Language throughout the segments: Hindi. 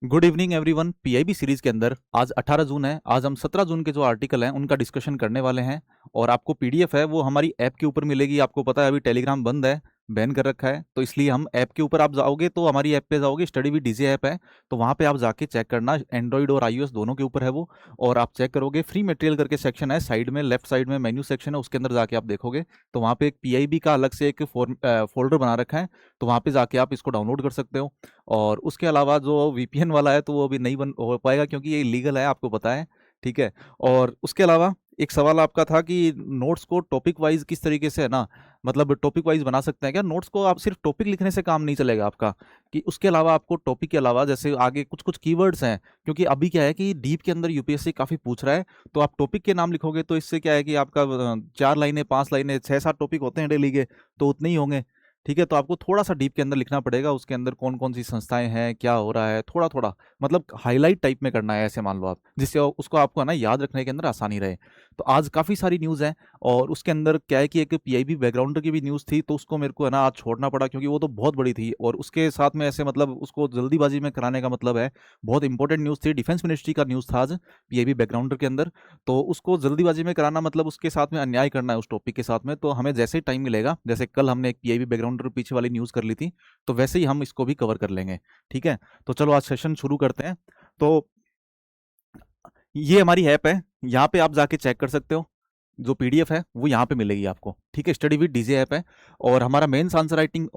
Good evening everyone. PIB series के अंदर आज 18 जून है। आज हम 17 जून के जो आर्टिकल हैं उनका डिस्कशन करने वाले हैं। और आपको पीडीएफ है वो हमारी ऐप के ऊपर मिलेगी। आपको पता है अभी टेलीग्राम बंद है, बैन कर रखा है, तो इसलिए हम ऐप के ऊपर आप जाओगे तो हमारी ऐप पे जाओगे, स्टडी विद डीजे ऐप है, तो वहाँ पे आप जाके चेक करना। एंड्रॉइड और आईओएस दोनों के ऊपर है वो। और आप चेक करोगे, फ्री मटेरियल करके सेक्शन है साइड में, लेफ्ट साइड में मेन्यू सेक्शन है, उसके अंदर जाके आप देखोगे तो वहाँ पे एक पीआईबी का अलग से एक फोल्डर बना रखा है, तो वहाँ पे जाके आप इसको डाउनलोड कर सकते हो। और उसके अलावा जो वीपीएन वाला है तो वो अभी नहीं बन हो पाएगा क्योंकि ये इलीगल है, आपको पता है। ठीक है। और उसके अलावा एक सवाल आपका था कि नोट्स को टॉपिक वाइज किस तरीके से है ना, मतलब टॉपिक वाइज बना सकते हैं क्या नोट्स को। आप सिर्फ टॉपिक लिखने से काम नहीं चलेगा आपका, कि उसके अलावा आपको टॉपिक के अलावा जैसे आगे कुछ कुछ कीवर्ड्स हैं, क्योंकि अभी क्या है कि डीप के अंदर यूपीएससी काफ़ी पूछ रहा है। तो आप टॉपिक के नाम लिखोगे तो इससे क्या है कि आपका 4 लाइनें 5 लाइनें 6-7 टॉपिक होते हैं डेली के, तो उतने ही होंगे। ठीक है। तो आपको थोड़ा सा डीप के अंदर लिखना पड़ेगा, उसके अंदर कौन कौन सी संस्थाएं हैं, क्या हो रहा है, थोड़ा थोड़ा मतलब हाईलाइट टाइप में करना है, ऐसे मान लो आप, जिससे उसको आपको है ना याद रखने के अंदर आसानी रहे। तो आज काफ़ी सारी न्यूज़ है। और उसके अंदर क्या है कि एक पीआईबी बैकग्राउंडर की भी न्यूज़ थी, तो उसको मेरे को है ना आज छोड़ना पड़ा क्योंकि वो तो बहुत बड़ी थी, और उसके साथ में ऐसे मतलब उसको जल्दीबाजी में कराने का मतलब है, बहुत इंपॉर्टेंट न्यूज़ थी, डिफेंस मिनिस्ट्री का न्यूज़ था आज पीआईबी बैकग्राउंडर के अंदर। तो उसको जल्दीबाजी में कराना मतलब उसके साथ में अन्याय करना है उस टॉपिक के साथ में। तो हमें जैसे ही टाइम मिलेगा, जैसे कल हमने एक पीआईबी बैकग्राउंडर पीछे वाली न्यूज़ कर ली थी, तो वैसे ही हम इसको भी कवर कर लेंगे। ठीक है। तो चलो आज सेशन शुरू करते हैं। तो ये हमारी ऐप है, यहाँ पे आप जाके चेक कर सकते हो। जो पीडीएफ है वो यहाँ पे मिलेगी आपको। ठीक है। स्टडी विद डीजे ऐप है। और हमारा मेंस आंसर राइटिंग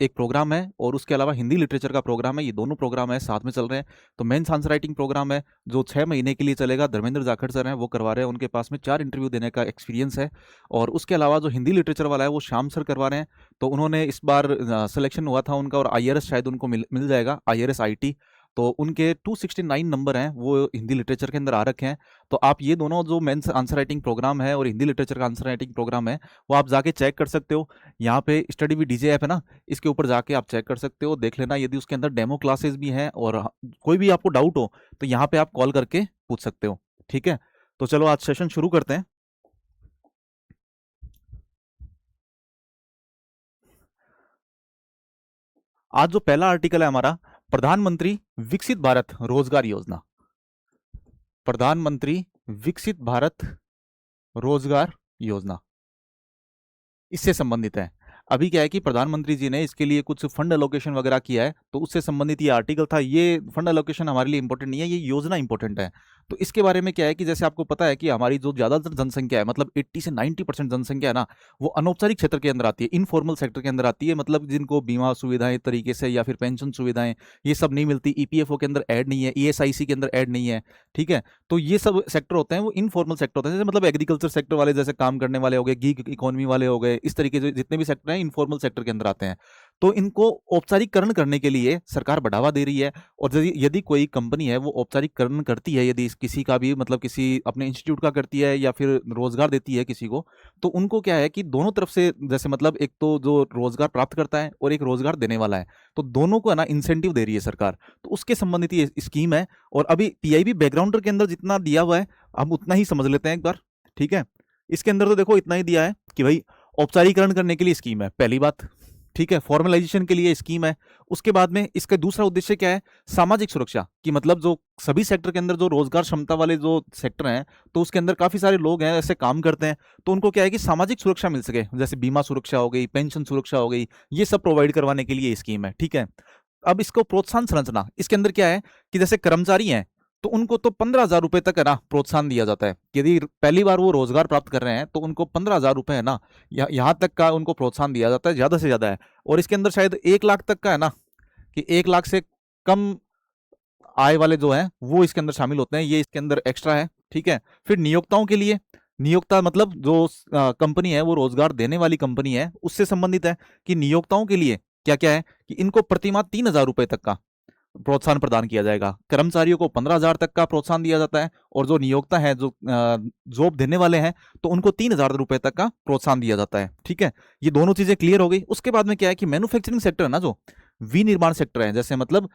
एक प्रोग्राम है, और उसके अलावा हिंदी लिटरेचर का प्रोग्राम है। ये दोनों प्रोग्राम है साथ में चल रहे हैं। तो मेंस आंसर राइटिंग प्रोग्राम है जो 6 महीने के लिए चलेगा। धर्मेंद्र जाखड़ सर हैं वो करवा रहे हैं, उनके पास में 4 इंटरव्यू देने का एक्सपीरियंस है। और उसके अलावा जो हिंदी लिटरेचर वाला है वो श्याम सर करवा रहे हैं। तो उन्होंने इस बार सिलेक्शन हुआ था उनका, और आईआरएस शायद उनको मिल जाएगा, आईआरएस आईटी। तो उनके 269 नंबर हैं वो हिंदी लिटरेचर के अंदर आ रखे हैं। तो आप ये दोनों जो मेंस आंसर राइटिंग प्रोग्राम है और हिंदी लिटरेचर का आंसर राइटिंग प्रोग्राम है वो आप जाके चेक कर सकते हो। यहाँ पे स्टडी विद डीजे ऐप है ना, इसके ऊपर जाके आप चेक कर सकते हो, देख लेना। यदि उसके अंदर डेमो क्लासेस भी हैं और कोई भी आपको डाउट हो तो यहाँ पे आप कॉल करके पूछ सकते हो। ठीक है। तो चलो आज सेशन शुरू करते हैं। आज जो पहला आर्टिकल है हमारा, प्रधानमंत्री विकसित भारत रोजगार योजना। प्रधानमंत्री विकसित भारत रोजगार योजना इससे संबंधित है। अभी क्या है कि प्रधानमंत्री जी ने इसके लिए कुछ फंड एलोकेशन वगैरह किया है, तो उससे संबंधित ये आर्टिकल था। ये फंड एलोकेशन हमारे लिए इंपॉर्टेंट नहीं है, ये योजना इंपॉर्टेंट है। तो इसके बारे में क्या है कि जैसे आपको पता है कि हमारी जो ज़्यादातर जनसंख्या है, मतलब 80 से 90% जनसंख्या है ना, वो अनौपचारिक क्षेत्र के अंदर आती है, इनफॉर्मल सेक्टर के अंदर आती है। मतलब जिनको बीमा सुविधाएं तरीके से या फिर पेंशन सुविधाएं ये सब नहीं मिलती, ईपीएफओ के अंदर ऐड नहीं है, ईएसआईसी के अंदर ऐड नहीं है। ठीक है। तो ये सब सेक्टर होते हैं वो इनफॉर्मल सेक्टर होते हैं, जैसे मतलब एग्रीकल्चर सेक्टर वाले जैसे काम करने वाले हो गए, गीग इकोनॉमी वाले हो गए, इस तरीके से जितने भी सेक्टर हैं इनफॉर्मल सेक्टर के अंदर आते हैं। तो इनको औपचारिकरण करने के लिए सरकार बढ़ावा दे रही है। और यदि यदि कोई कंपनी है वो औपचारिकरण करती है, यदि किसी का भी मतलब किसी अपने इंस्टीट्यूट का करती है या फिर रोजगार देती है किसी को, तो उनको क्या है कि दोनों तरफ से, जैसे मतलब एक तो जो रोजगार प्राप्त करता है और एक रोजगार देने वाला है, तो दोनों को है ना इंसेंटिव दे रही है सरकार। तो उसके संबंधित ये स्कीम है। और अभी पीआईबी बैकग्राउंडर के अंदर जितना दिया हुआ है हम उतना ही समझ लेते हैं एक बार। ठीक है। इसके अंदर तो देखो इतना ही दिया है कि भाई औपचारिकरण करने के लिए स्कीम है, पहली बात। ठीक है। फॉर्मलाइजेशन के लिए स्कीम है। उसके बाद में इसका दूसरा उद्देश्य क्या है, सामाजिक सुरक्षा की, मतलब जो सभी सेक्टर के अंदर जो रोजगार क्षमता वाले जो सेक्टर हैं, तो उसके अंदर काफी सारे लोग हैं ऐसे काम करते हैं, तो उनको क्या है कि सामाजिक सुरक्षा मिल सके, जैसे बीमा सुरक्षा हो गई, पेंशन सुरक्षा हो गई, ये सब प्रोवाइड करवाने के लिए स्कीम है। ठीक है। अब इसको प्रोत्साहन संरचना, इसके अंदर क्या है कि जैसे कर्मचारी हैं तो उनको तो 15,000 रुपए तक है ना प्रोत्साहन दिया जाता है। यदि पहली बार वो रोजगार प्राप्त कर रहे हैं तो उनको 15,000 रुपए है ना, यहाँ तक का उनको प्रोत्साहन दिया जाता है, ज्यादा से ज्यादा है। और इसके अंदर शायद 1 लाख तक का है ना, कि 1 लाख से कम आय वाले जो हैं वो इसके अंदर शामिल होते हैं, ये इसके अंदर एक्स्ट्रा है। ठीक है। फिर नियोक्ताओं के लिए, नियोक्ता मतलब जो कंपनी है वो रोजगार देने वाली कंपनी है, उससे संबंधित है कि नियोक्ताओं के लिए क्या क्या है कि इनको प्रतिमाह 3,000 रुपए तक का प्रोत्साहन प्रदान किया जाएगा। कर्मचारियों को 15,000 तक का प्रोत्साहन दिया जाता है, और जो नियोक्ता है, जो जॉब देने वाले हैं, तो उनको 3,000 रुपए तक का प्रोत्साहन दिया जाता है। ठीक है। ये दोनों चीजें क्लियर हो गई। उसके बाद में क्या है कि मैन्युफैक्चरिंग सेक्टर है ना, जो विनिर्माण सेक्टर है, जैसे मतलब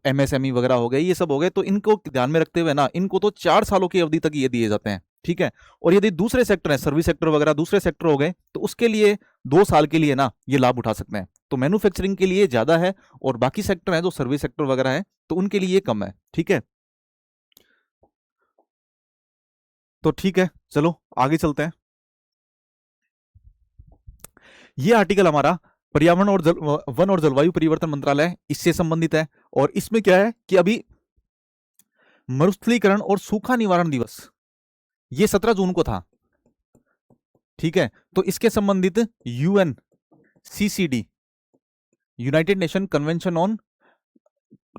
एमएसएमई वगैरह हो गए, ये सब हो गए, तो इनको ध्यान में रखते हुए ना इनको तो 4 सालों की अवधि तक ये दिए जाते हैं। ठीक है। और यदि दूसरे सेक्टर है, सर्विस सेक्टर वगैरह दूसरे सेक्टर हो गए, तो उसके लिए 2 साल के लिए ना ये लाभ उठा सकते हैं। तो मैन्युफैक्चरिंग के लिए ज्यादा है, और बाकी सेक्टर है जो सर्विस सेक्टर वगैरह है तो उनके लिए कम है। ठीक है, तो ठीक है, चलो आगे चलते हैं। ये आर्टिकल हमारा पर्यावरण और वन और जलवायु परिवर्तन मंत्रालय इससे संबंधित है, और इसमें क्या है कि अभी मरुस्थलीकरण और सूखा निवारण दिवस ये 17 जून को था। ठीक है, तो इसके संबंधित UN CCD, united nation convention on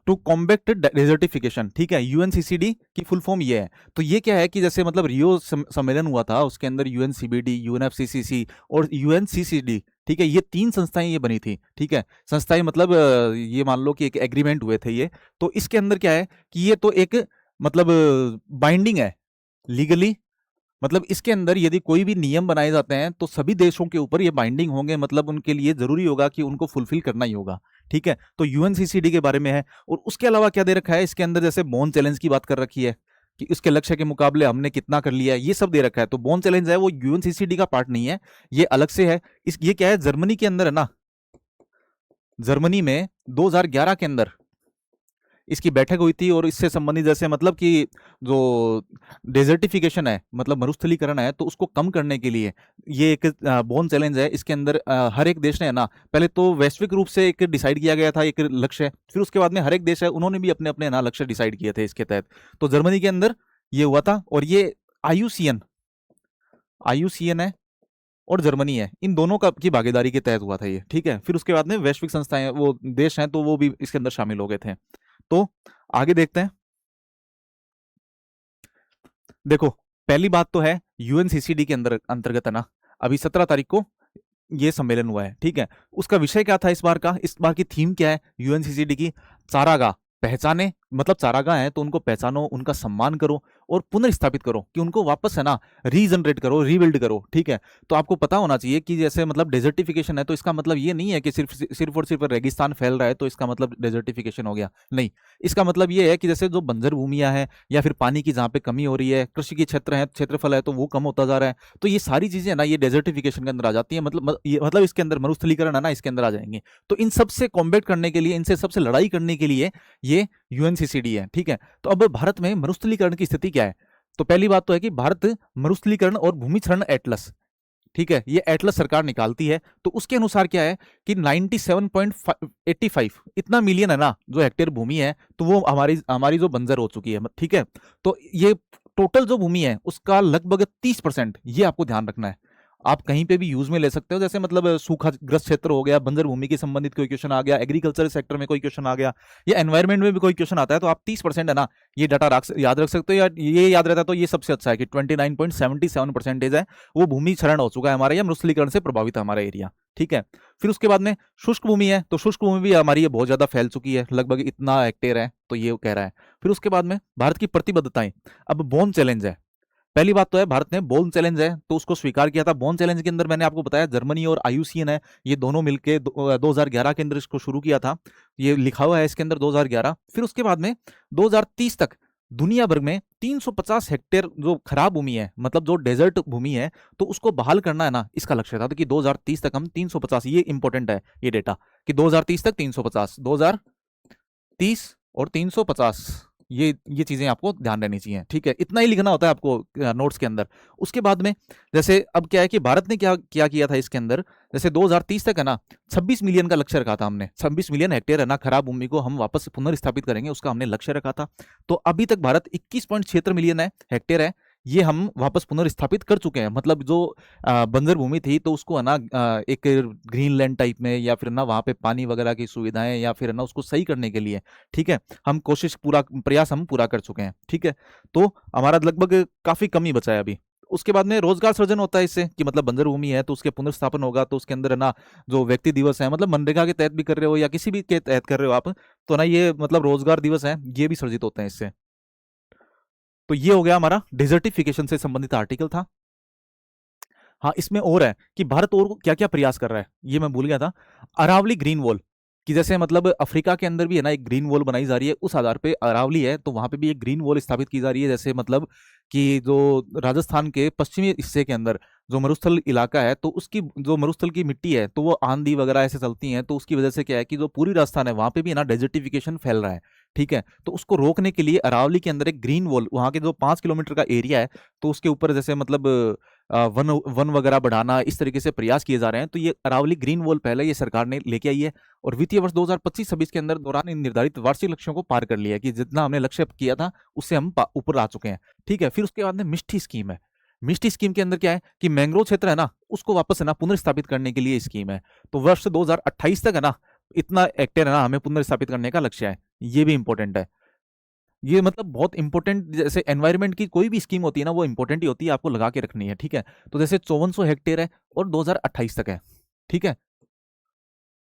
to combat desertification, ठीक है, यूएनसीसीडी की फुल फॉर्म ये है। तो ये क्या है कि जैसे मतलब रियो सम्मेलन हुआ था, उसके अंदर यूएनसीबीडी, यूएनएफसीसीसी और यूएनसीसीडी, ठीक है, ये 3 संस्थाएं ये बनी थी। ठीक है, संस्थाएं मतलब ये मान लो कि एक एग्रीमेंट हुए थे ये। तो इसके अंदर क्या है कि ये तो एक मतलब बाइंडिंग है लीगली, मतलब इसके अंदर यदि कोई भी नियम बनाए जाते हैं तो सभी देशों के ऊपर ये बाइंडिंग होंगे, मतलब उनके लिए जरूरी होगा कि उनको फुलफिल करना ही होगा। ठीक है, तो यूएनसीसीडी के बारे में है। और उसके अलावा क्या दे रखा है इसके अंदर, जैसे बोन चैलेंज की बात कर रखी है कि उसके लक्ष्य के मुकाबले हमने कितना कर लिया है, ये सब दे रखा है। तो बोन चैलेंज है वो यूएनसीसीडी का पार्ट नहीं है, ये अलग से है। ये क्या है, जर्मनी के अंदर है ना, जर्मनी में 2011 के अंदर इसकी बैठक हुई थी, और इससे संबंधित जैसे मतलब कि जो डेजर्टिफिकेशन है, मतलब मरुस्थलीकरण है, तो उसको कम करने के लिए ये एक बोन चैलेंज है। इसके अंदर हर एक देश ने है ना, पहले तो वैश्विक रूप से एक डिसाइड किया गया था एक लक्ष्य, फिर उसके बाद में हर एक देश है उन्होंने भी अपने अपने ना लक्ष्य डिसाइड किए थे इसके तहत। तो जर्मनी के अंदर ये हुआ था, और ये आईयूसीएन आईयूसीएन है और जर्मनी है, इन दोनों का की भागीदारी के तहत हुआ था ये। ठीक है, फिर उसके बाद में वैश्विक संस्थाएं वो देश हैं तो वो भी इसके अंदर शामिल हो गए थे। तो आगे देखते हैं। देखो, पहली बात तो है यूएनसीसीडी के अंदर अंतर्गत है ना, अभी 17 तारीख को ये सम्मेलन हुआ है। ठीक है, उसका विषय क्या था इस बार की थीम क्या है यूएनसीसीडी की, चारागाह पहचाने, मतलब चारागाह है तो उनको पहचानो, उनका सम्मान करो और पुनर्स्थापित करो, कि उनको वापस है ना रीजनरेट करो, रीबिल्ड करो। ठीक है, तो आपको पता होना चाहिए कि जैसे मतलब डेजर्टिफिकेशन है तो इसका मतलब ये नहीं है कि सिर्फ और सिर्फ रेगिस्तान फैल रहा है तो इसका मतलब डेजर्टिफिकेशन हो गया, नहीं। इसका मतलब ये है कि जैसे जो बंजर भूमियां हैं या फिर पानी की जहाँ पे कमी हो रही है, कृषि के क्षेत्रफल है तो वो कम होता जा रहा है, तो ये सारी चीजें ना ये डेजर्टिफिकेशन के अंदर आ जाती है, मतलब इसके अंदर मरुस्थलीकरण है ना इसके अंदर आ जाएंगे। तो इन सबसे कॉम्बैट करने के लिए, इनसे सबसे लड़ाई करने के लिए ये यूएनसीसीडी है। ठीक है, तो अब भारत में मरुस्थलीकरण की स्थिति क्या है। तो पहली बात तो है कि भारत मरुस्थलीकरण और भूमि क्षरण एटलस, ठीक है, ये एटलस सरकार निकालती है। तो उसके अनुसार क्या है कि 97.85 इतना मिलियन है ना जो हेक्टेयर भूमि है, तो वो हमारी हमारी जो बंजर हो चुकी है। ठीक है, तो ये टोटल जो भूमि है उसका लगभग 30%, ये आपको ध्यान रखना है। आप कहीं पे भी यूज में ले सकते हो, जैसे मतलब सूखा ग्रस्त क्षेत्र हो गया, बंजर भूमि के संबंधित कोई क्वेश्चन आ गया, एग्रीकल्चर सेक्टर में कोई क्वेश्चन आ गया, या एनवायरमेंट में भी कोई क्वेश्चन आता है, तो आप 30% है ना ये डाटा याद रख सकते हो। या ये याद रहता है तो ये सबसे अच्छा है कि 29.77% है वो भूमि क्षरण हो चुका है हमारा, या मरुस्थलीकरण से प्रभावित है हमारा एरिया। ठीक है, फिर उसके बाद में शुष्क भूमि है, तो शुष्क भूमि भी हमारी ये बहुत ज्यादा फैल चुकी है, लगभग इतना हेक्टेयर है, तो ये कह रहा है। फिर उसके बाद में भारत की प्रतिबद्धताएं, अब बोन चैलेंज है। पहली बात तो है भारत ने बोन चैलेंज है तो उसको स्वीकार किया था। बोन चैलेंज के अंदर मैंने आपको बताया जर्मनी और आईयूसीएन है, ये दोनों मिलकर 2011 के अंदर इसको शुरू किया था, ये लिखा हुआ है इसके अंदर 2011। फिर उसके बाद में 2030 तक दुनिया भर में 350 हेक्टेयर जो खराब भूमि है, मतलब जो डेजर्ट भूमि है, तो उसको बहाल करना है ना, इसका लक्ष्य था। तो कि 2030 तक हम 350, ये इंपॉर्टेंट है ये डेटा, कि 2030 तक 350, 2030 और 350, ये चीजें आपको ध्यान रहनी चाहिए। ठीक है, इतना ही लिखना होता है आपको नोट्स के अंदर। उसके बाद में जैसे अब क्या है कि भारत ने क्या किया था इसके अंदर, जैसे 2030 तक है ना 26 मिलियन का लक्ष्य रखा था हमने, 26 मिलियन हेक्टेयर है ना खराब भूमि को हम वापस पुनर्स्थापित करेंगे, उसका हमने लक्ष्य रखा था। तो अभी तक भारत 21.76 मिलियन है हेक्टेयर है, ये हम वापस पुनर्स्थापित कर चुके हैं। मतलब जो बंजर भूमि थी तो उसको है ना एक ग्रीनलैंड टाइप में, या फिर ना वहाँ पे पानी वगैरह की सुविधाएं, या फिर ना उसको सही करने के लिए, ठीक है, हम प्रयास हम पूरा कर चुके हैं। ठीक है, तो हमारा लगभग काफी कमी बचा है अभी। उसके बाद में रोजगार सृजन होता है इससे, कि मतलब बंजर भूमि है तो उसके पुनर्स्थापन होगा, तो उसके अंदर है ना जो व्यक्ति दिवस है, मतलब मनरेगा के तहत भी कर रहे हो या किसी भी के तहत कर रहे हो आप, तो ना ये मतलब रोजगार दिवस है, ये भी सृजित होते हैं इससे। तो ये हो गया हमारा डिजर्टिफिकेशन से संबंधित आर्टिकल था। हाँ, इसमें और है कि भारत और क्या क्या प्रयास कर रहा है, ये मैं भूल गया था। अरावली ग्रीन वॉल, कि जैसे मतलब अफ्रीका के अंदर भी है ना एक ग्रीन वॉल बनाई जा रही है, उस आधार पे अरावली है तो वहां पे भी एक ग्रीन वॉल स्थापित की जा रही है। जैसे मतलब कि जो राजस्थान के पश्चिमी हिस्से के अंदर जो मरुस्थल इलाका है, तो उसकी जो मरुस्थल की मिट्टी है तो वो आंधी वगैरह ऐसे चलती हैं, तो उसकी वजह से क्या है कि जो पूरी राजस्थान है वहां पे भी है ना डेजर्टिफिकेशन फैल रहा है। ठीक है, तो उसको रोकने के लिए अरावली के अंदर एक ग्रीन वॉल, वहां के जो 5 किलोमीटर का एरिया है तो उसके ऊपर जैसे मतलब वन वन वगैरह बढ़ाना, इस तरीके से प्रयास किए जा रहे हैं। तो ये अरावली ग्रीन वॉल पहले ये सरकार ने लेके आई है और वित्तीय वर्ष 2025-26 के अंदर दौरान इन निर्धारित वार्षिक लक्ष्यों को पार कर लिया है कि जितना हमने लक्ष्य किया था उससे हम ऊपर आ चुके हैं। ठीक है, फिर उसके बाद में मिष्टी स्कीम है। मिष्टी स्कीम के अंदर क्या है कि मैंग्रोव क्षेत्र है ना उसको वापस है ना पुनर्स्थापित करने के लिए स्कीम है। तो वर्ष 2028 तक है ना इतना हेक्टेयर है ना हमें पुनर्स्थापित करने का लक्ष्य है। ये भी इंपॉर्टेंट है। ये मतलब बहुत इंपॉर्टेंट, जैसे एनवायरनमेंट की कोई भी स्कीम होती है ना वो इंपॉर्टेंट ही होती है, आपको लगा के रखनी है। ठीक है, तो जैसे 5400 हेक्टेयर है और 2028 तक है। ठीक है,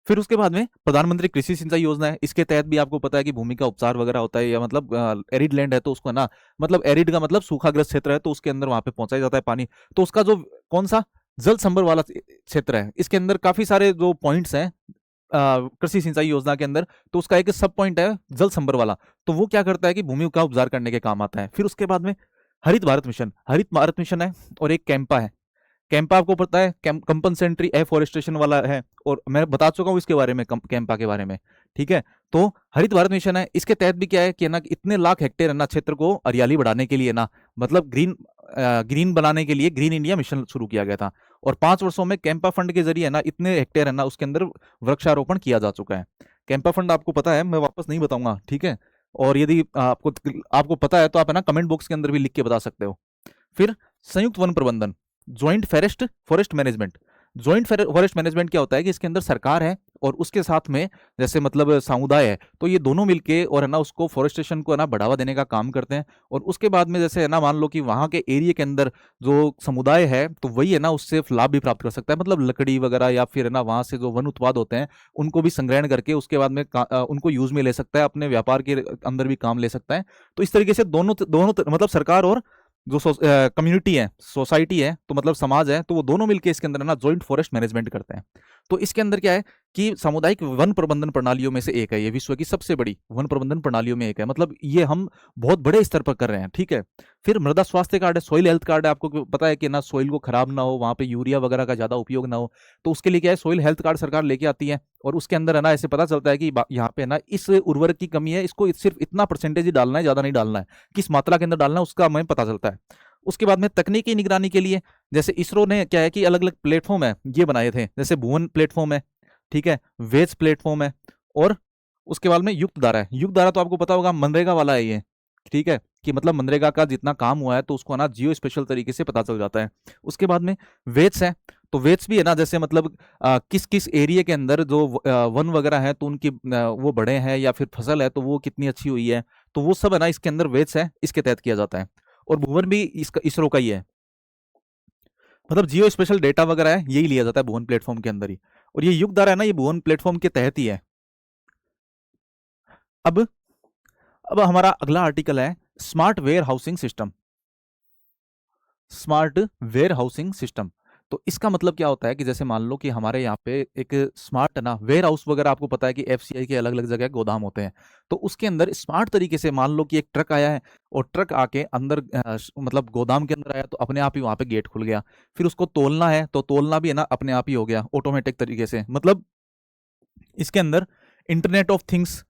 फिर उसके बाद में प्रधानमंत्री कृषि सिंचाई योजना है। इसके तहत भी आपको पता है कि भूमि का उपचार वगैरह होता है, या मतलब एरिड लैंड है तो उसको ना, मतलब एरिड का मतलब सूखाग्रस्त क्षेत्र है तो उसके अंदर वहां पे पहुंचाया जाता है पानी। तो उसका जो कौन सा जल संभर वाला क्षेत्र है, इसके अंदर काफी सारे जो पॉइंट्स हैं कृषि सिंचाई योजना के अंदर, तो उसका एक सब पॉइंट है जल संभर वाला। तो वो क्या करता है कि भूमि का उपचार करने के काम आता है। फिर उसके बाद में हरित भारत मिशन, हरित भारत मिशन है और एक कैंपा है। कैंपा आपको पता है कंपनसेंट्री एफोरेस्टेशन वाला है, और मैं बता चुका हूँ इसके बारे में, कैंपा के बारे में। ठीक है, तो हरित भारत मिशन है, इसके तहत भी क्या है कि ना इतने लाख हेक्टेयर है ना क्षेत्र को हरियाली बढ़ाने के लिए ना, मतलब ग्रीन बनाने के लिए ग्रीन इंडिया मिशन शुरू किया गया था। और 5 वर्षों में कैंपा फंड के जरिए ना इतने हेक्टेयर है ना उसके अंदर वृक्षारोपण किया जा चुका है। कैंपा फंड आपको पता है, मैं वापस नहीं बताऊंगा। ठीक है, और यदि आपको आपको पता है तो आप है ना कमेंट बॉक्स के अंदर भी लिख के बता सकते हो। फिर संयुक्त वन प्रबंधन, joint forest management. Joint forest management क्या होता है कि इसके अंदर सरकार है और उसके साथ में जैसे मतलब समुदाय है, तो ये दोनों मिलके और है ना उसको फॉरेस्टेशन को है ना बढ़ावा देने का काम करते हैं। और उसके बाद में जैसे है ना मान लो कि वहां के एरिया के अंदर जो समुदाय है तो वही है ना उससे लाभ भी प्राप्त कर सकता है, मतलब लकड़ी वगैरह या फिर है ना वहां से जो वन उत्पाद होते हैं उनको भी संग्रहण करके उसके बाद में उनको यूज में ले सकता है, अपने व्यापार के अंदर भी काम ले सकता है। तो इस तरीके से दोनों दोनों मतलब सरकार और जो कम्युनिटी है, सोसाइटी है, तो मतलब समाज है, तो वो दोनों मिलकर इसके अंदर ना जॉइंट फॉरेस्ट मैनेजमेंट करते हैं। तो इसके अंदर क्या है कि सामुदायिक वन प्रबंधन प्रणालियों में से एक है, ये विश्व की सबसे बड़ी वन प्रबंधन प्रणालियों में एक है, मतलब ये हम बहुत बड़े स्तर पर कर रहे हैं। ठीक है, फिर मृदा स्वास्थ्य कार्ड है, सॉइल हेल्थ कार्ड है। आपको पता है कि ना सॉइल को खराब ना हो, वहां पे यूरिया वगैरह का ज्यादा उपयोग ना हो, तो उसके लिए क्या है सॉइल हेल्थ कार्ड सरकार लेके आती है। और उसके अंदर है ना ऐसे पता चलता है कि यहाँ पे ना इस उर्वरक की कमी है, इसको सिर्फ इतना परसेंटेज ही डालना है, ज्यादा नहीं डालना है, किस मात्रा के अंदर डालना है उसका हमें पता चलता है। उसके बाद में तकनीकी निगरानी के लिए जैसे इसरो ने क्या है कि अलग अलग प्लेटफॉर्म है ये बनाए थे, जैसे भुवन प्लेटफॉर्म है, ठीक है, वेज प्लेटफॉर्म है, और उसके बाद में युक्त धारा है। युक्त धारा तो आपको पता होगा मनरेगा वाला है ये। ठीक है, कि मतलब मनरेगा का जितना काम हुआ है तो उसको ना जियो स्पेशल तरीके से पता चल जाता है। उसके बाद में वेट्स है, तो वेट्स भी है ना जैसे मतलब किस किस एरिया के अंदर जो वन वगैरह है तो उनकी वो बड़े हैं या फिर फसल है तो वो कितनी अच्छी हुई है, तो वो सब है ना इसके अंदर वेट्स है, इसके तहत किया जाता है। और भुवन भी इसका इसरो का ही है, मतलब जियो स्पेशल डेटा वगैरह है यही लिया जाता है भुवन प्लेटफॉर्म के अंदर ही। और ये युग धारा है ना ये भुवन प्लेटफॉर्म के तहत ही है। अब अब हमारा अगला आर्टिकल है smart warehousing system. Smart warehousing system, तो इसका मतलब क्या होता है कि जैसे मान लो कि हमारे यहाँ पे एक स्मार्ट ना वेयर हाउस वगैरह, आपको पता है कि एफसीआई के अलग अलग जगह गोदाम होते हैं, तो उसके अंदर स्मार्ट तरीके से मान लो कि एक ट्रक आया है और ट्रक आके अंदर मतलब गोदाम के अंदर आया तो अपने आप ही वहां पे गेट खुल गया। फिर उसको तोलना है तो तोलना भी है ना अपने आप ही हो गया ऑटोमेटिक तरीके से। मतलब इसके अंदर internet of things,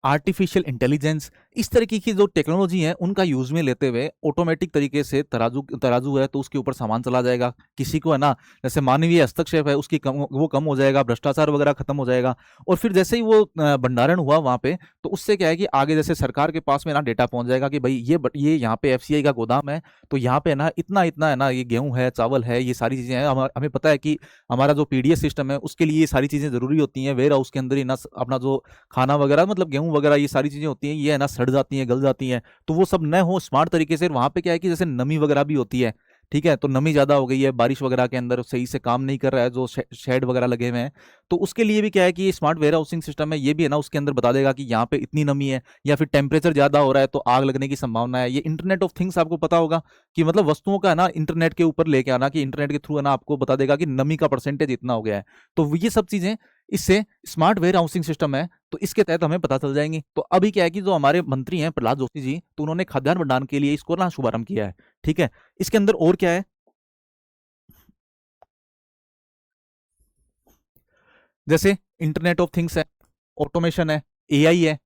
artificial intelligence, इस तरीके की जो टेक्नोलॉजी है उनका यूज में लेते हुए ऑटोमेटिक तरीके से तराजू तराजू है तो उसके ऊपर सामान चला जाएगा। किसी को है ना जैसे मानवीय हस्तक्षेप है उसकी वो कम हो जाएगा, भ्रष्टाचार वगैरह खत्म हो जाएगा। और फिर जैसे ही वो भंडारण हुआ वहां पे, तो उससे क्या है कि आगे जैसे सरकार के पास में ना डेटा पहुंच जाएगा कि भाई ये यहाँ पे एफसीआई का गोदाम है, तो यहाँ पे ना इतना इतना है ना ये गेहूं है, चावल है, ये सारी चीजें हैं। हमें पता है कि हमारा जो पीडीएस सिस्टम है उसके लिए ये सारी चीजें जरूरी होती हैं। वेयर हाउस के अंदर ही ना अपना जो खाना वगैरह मतलब गेहूं वगैरह ये सारी चीजें होती हैं, ये है ना सड़ जाती हैं, गल जाती हैं, तो वो सब न हो स्मार्ट तरीके से। वहां पे क्या है कि जैसे नमी वगैरह भी होती है, ठीक है, तो नमी ज्यादा हो गई है, बारिश वगैरह के अंदर सही से काम नहीं कर रहा है जो शेड वगैरह लगे हुए हैं, तो उसके लिए भी क्या है कि ये स्मार्ट वेयर हाउसिंग सिस्टम है, ये भी है ना उसके अंदर बता देगा कि यहाँ पे इतनी नमी है, या फिर टेम्परेचर ज्यादा हो रहा है तो आग लगने की संभावना है। ये इंटरनेट ऑफ थिंग्स आपको पता होगा कि मतलब वस्तुओं का है ना इंटरनेट के ऊपर लेके आना, कि इंटरनेट के थ्रू है ना आपको बता देगा कि नमी का परसेंटेज इतना हो गया है। तो ये सब चीजें इससे स्मार्ट वेयर हाउसिंग सिस्टम है तो इसके तहत हमें पता चल जाएंगे। तो अभी क्या है कि जो हमारे मंत्री हैं प्रहलाद जोशी जी, तो उन्होंने खाद्यान्न भंडारण के लिए इसको ना शुभारंभ किया है। ठीक है, इसके अंदर और क्या है, जैसे इंटरनेट ऑफ थिंग्स है, ऑटोमेशन है, एआई है,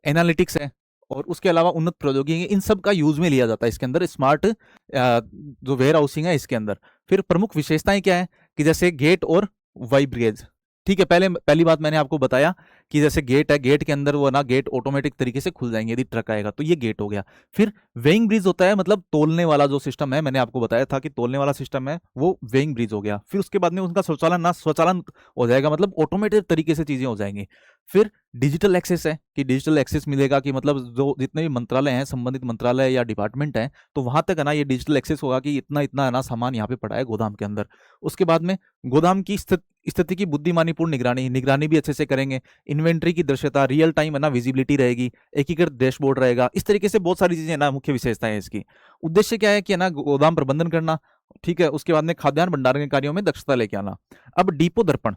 एनालिटिक्स है, और उसके अलावा उन्नत प्रौद्योगिकी है, इन सब का यूज में लिया जाता है इसके अंदर स्मार्ट जो वेयर हाउसिंग है इसके अंदर। फिर प्रमुख विशेषताएं क्या है कि जैसे गेट और वाइब्रेज। ठीक है, पहली बात मैंने आपको बताया कि जैसे गेट है, गेट के अंदर वो ना गेट ऑटोमेटिक तरीके से खुल जाएंगे यदि ट्रक आएगा, तो ये गेट हो गया। फिर वेइंग ब्रिज होता है, मतलब तोलने वाला जो सिस्टम है, मैंने आपको बताया था कि तोलने वाला सिस्टम है, वो वेइंग ब्रिज हो गया। फिर उसके बाद में उनका स्वचालन हो जाएगा, मतलब ऑटोमेटेड तरीके से चीजें हो जाएंगी। फिर डिजिटल एक्सेस है कि डिजिटल एक्सेस मिलेगा कि मतलब जो जितने भी मंत्रालय हैं, संबंधित मंत्रालय या डिपार्टमेंट हैं, तो वहां तक है ना ये डिजिटल एक्सेस होगा कि इतना इतना है ना सामान यहाँ पे पड़ा है गोदाम के अंदर। उसके बाद में गोदाम की स्थिति की बुद्धिमानीपूर्ण निगरानी भी अच्छे से करेंगे। इन्वेंट्री की दृश्यता, रियल टाइम है ना विजिबिलिटी रहेगी, एकीकृत डैशबोर्ड रहेगा, इस तरीके से बहुत सारी चीजें है ना मुख्य विशेषताएं हैं इसकी। उद्देश्य क्या है कि है ना गोदाम प्रबंधन करना। ठीक है, उसके बाद में खाद्यान्न भंडारण के कार्यों में दक्षता लेके आना। अब डिपो दर्पण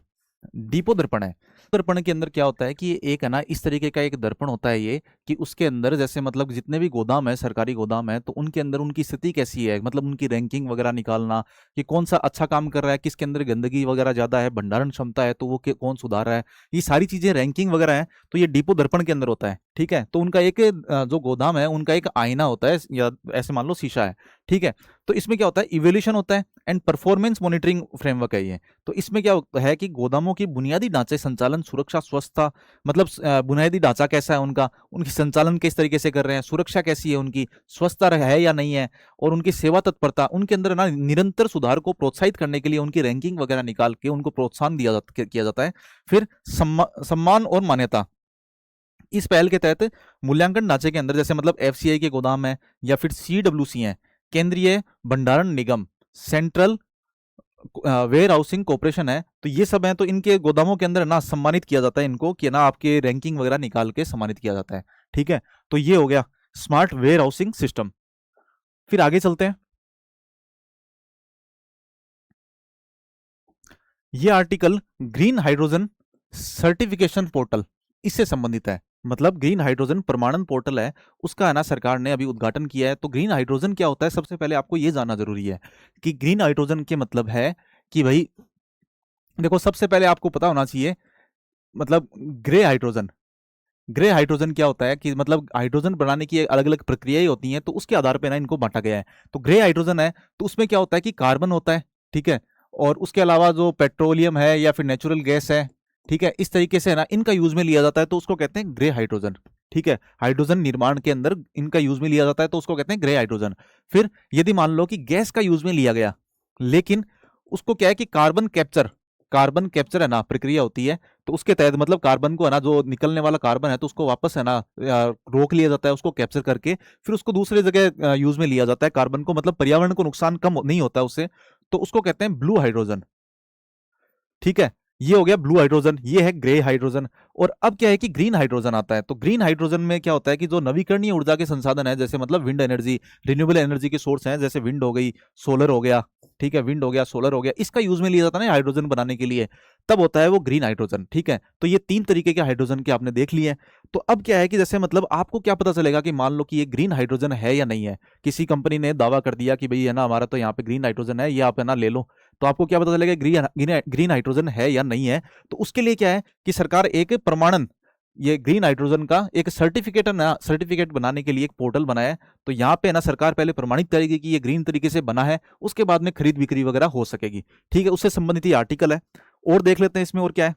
है। दर्पण के अंदर क्या होता है कि एक है ना इस तरीके का एक दर्पण होता है ये, कि उसके अंदर जैसे मतलब जितने भी गोदाम है, सरकारी गोदाम है, तो उनके अंदर उनकी स्थिति कैसी है, मतलब उनकी रैंकिंग वगैरह निकालना कि कौन सा अच्छा काम कर रहा है, किसके अंदर गंदगी वगैरह ज्यादा है, भंडारण क्षमता है तो वो कौन सुधार रहा है, ये सारी चीजें रैंकिंग वगैरह है, तो ये डिपो दर्पण के अंदर होता है। ठीक है, तो उनका एक जो गोदाम है उनका एक आईना होता है, या ऐसे मान लो शीशा है। ठीक है, तो इसमें क्या होता है, इवोल्यूशन होता है एंड परफॉर्मेंस मॉनिटरिंग फ्रेमवर्क है ये। तो इसमें क्या होता है कि गोदामों की बुनियादी ढांचे, संचालन, सुरक्षा, स्वस्थता, मतलब बुनियादी ढांचा कैसा है उनका, उनकी संचालन किस तरीके से कर रहे हैं, सुरक्षा कैसी है उनकी, स्वस्थता है या नहीं है, और उनकी सेवा तत्परता, उनके अंदर ना निरंतर सुधार को प्रोत्साहित करने के लिए उनकी रैंकिंग वगैरह निकाल के उनको प्रोत्साहन किया जाता है। फिर सम्मान और मान्यता। इस पहल के तहत मूल्यांकन ढांचे के अंदर जैसे मतलब एफसीआई के गोदाम है, या फिर सीडब्ल्यूसी है, केंद्रीय भंडारण निगम, सेंट्रल वेयर हाउसिंग कॉर्पोरेशन है, तो ये सब है, तो इनके गोदामों के अंदर ना सम्मानित किया जाता है इनको, कि ना आपके रैंकिंग वगैरह निकाल के सम्मानित किया जाता है। ठीक है, तो ये हो गया स्मार्ट वेयर हाउसिंग सिस्टम। फिर आगे चलते हैं। ये article green hydrogen certification portal इससे संबंधित है। मतलब ग्रीन हाइड्रोजन प्रमाणन पोर्टल है, उसका है ना सरकार ने अभी उद्घाटन किया है। तो ग्रीन हाइड्रोजन क्या होता है, सबसे पहले आपको यह जानना जरूरी है कि ग्रीन हाइड्रोजन के मतलब है कि भाई देखो, सबसे पहले आपको पता होना चाहिए मतलब ग्रे हाइड्रोजन। ग्रे हाइड्रोजन क्या होता है कि मतलब हाइड्रोजन बनाने की अलग अलग प्रक्रियाएं होती हैं, तो उसके आधार पर ना इनको बांटा गया है। तो ग्रे हाइड्रोजन है तो उसमें क्या होता है कि कार्बन होता है। ठीक है, और उसके अलावा जो पेट्रोलियम है या फिर नेचुरल गैस है, ठीक है, इस तरीके से ना इनका यूज में लिया जाता है, तो उसको कहते हैं ग्रे हाइड्रोजन। ठीक है, हाइड्रोजन निर्माण के अंदर इनका यूज में लिया जाता है, तो उसको कहते हैं ग्रे हाइड्रोजन। फिर यदि मान लो कि गैस का यूज में लिया गया, लेकिन उसको क्या है कि कार्बन कैप्चर है ना प्रक्रिया होती है, तो उसके तहत मतलब कार्बन को है ना, जो निकलने वाला कार्बन है, तो उसको वापस है ना रोक लिया जाता है, उसको कैप्चर करके फिर उसको दूसरे जगह यूज में लिया जाता है कार्बन को, मतलब पर्यावरण को नुकसान कम नहीं होता है उससे, तो उसको कहते हैं ब्लू हाइड्रोजन। ठीक है, ये हो गया ब्लू हाइड्रोजन, ये है ग्रे हाइड्रोजन। और अब क्या है कि ग्रीन हाइड्रोजन आता है। तो ग्रीन हाइड्रोजन में क्या होता है कि जो नवीकरणीय ऊर्जा के संसाधन है, जैसे मतलब विंड एनर्जी, रिन्यूएबल एनर्जी के सोर्स हैं, जैसे विंड हो गई, सोलर हो गया, ठीक है, विंड हो गया, सोलर हो गया, इसका यूज में लिया जाता है ना हाइड्रोजन बनाने के लिए, तब होता है वो ग्रीन हाइड्रोजन। ठीक है, तो ये तीन तरीके के हाइड्रोजन के आपने देख लिए। तो अब क्या है कि जैसे मतलब आपको क्या पता चलेगा कि मान लो कि ये ग्रीन हाइड्रोजन है या नहीं है, किसी कंपनी ने दावा कर दिया कि भाई है ना हमारा तो यहाँ पे ग्रीन हाइड्रोजन है, ये आप है ना ले लो, तो आपको क्या पता चलेगा ग्रीन हाइड्रोजन है या नहीं है। तो उसके लिए क्या है कि सरकार एक प्रमाणन, ये ग्रीन हाइड्रोजन का एक सर्टिफिकेट बनाने के लिए एक पोर्टल बनाया है। तो यहाँ पे ना सरकार पहले प्रमाणित करेगी कि ये ग्रीन तरीके से बना है, उसके बाद में खरीद बिक्री वगैरह हो सकेगी। ठीक है, उससे संबंधित ये आर्टिकल है। और देख लेते हैं इसमें और क्या है।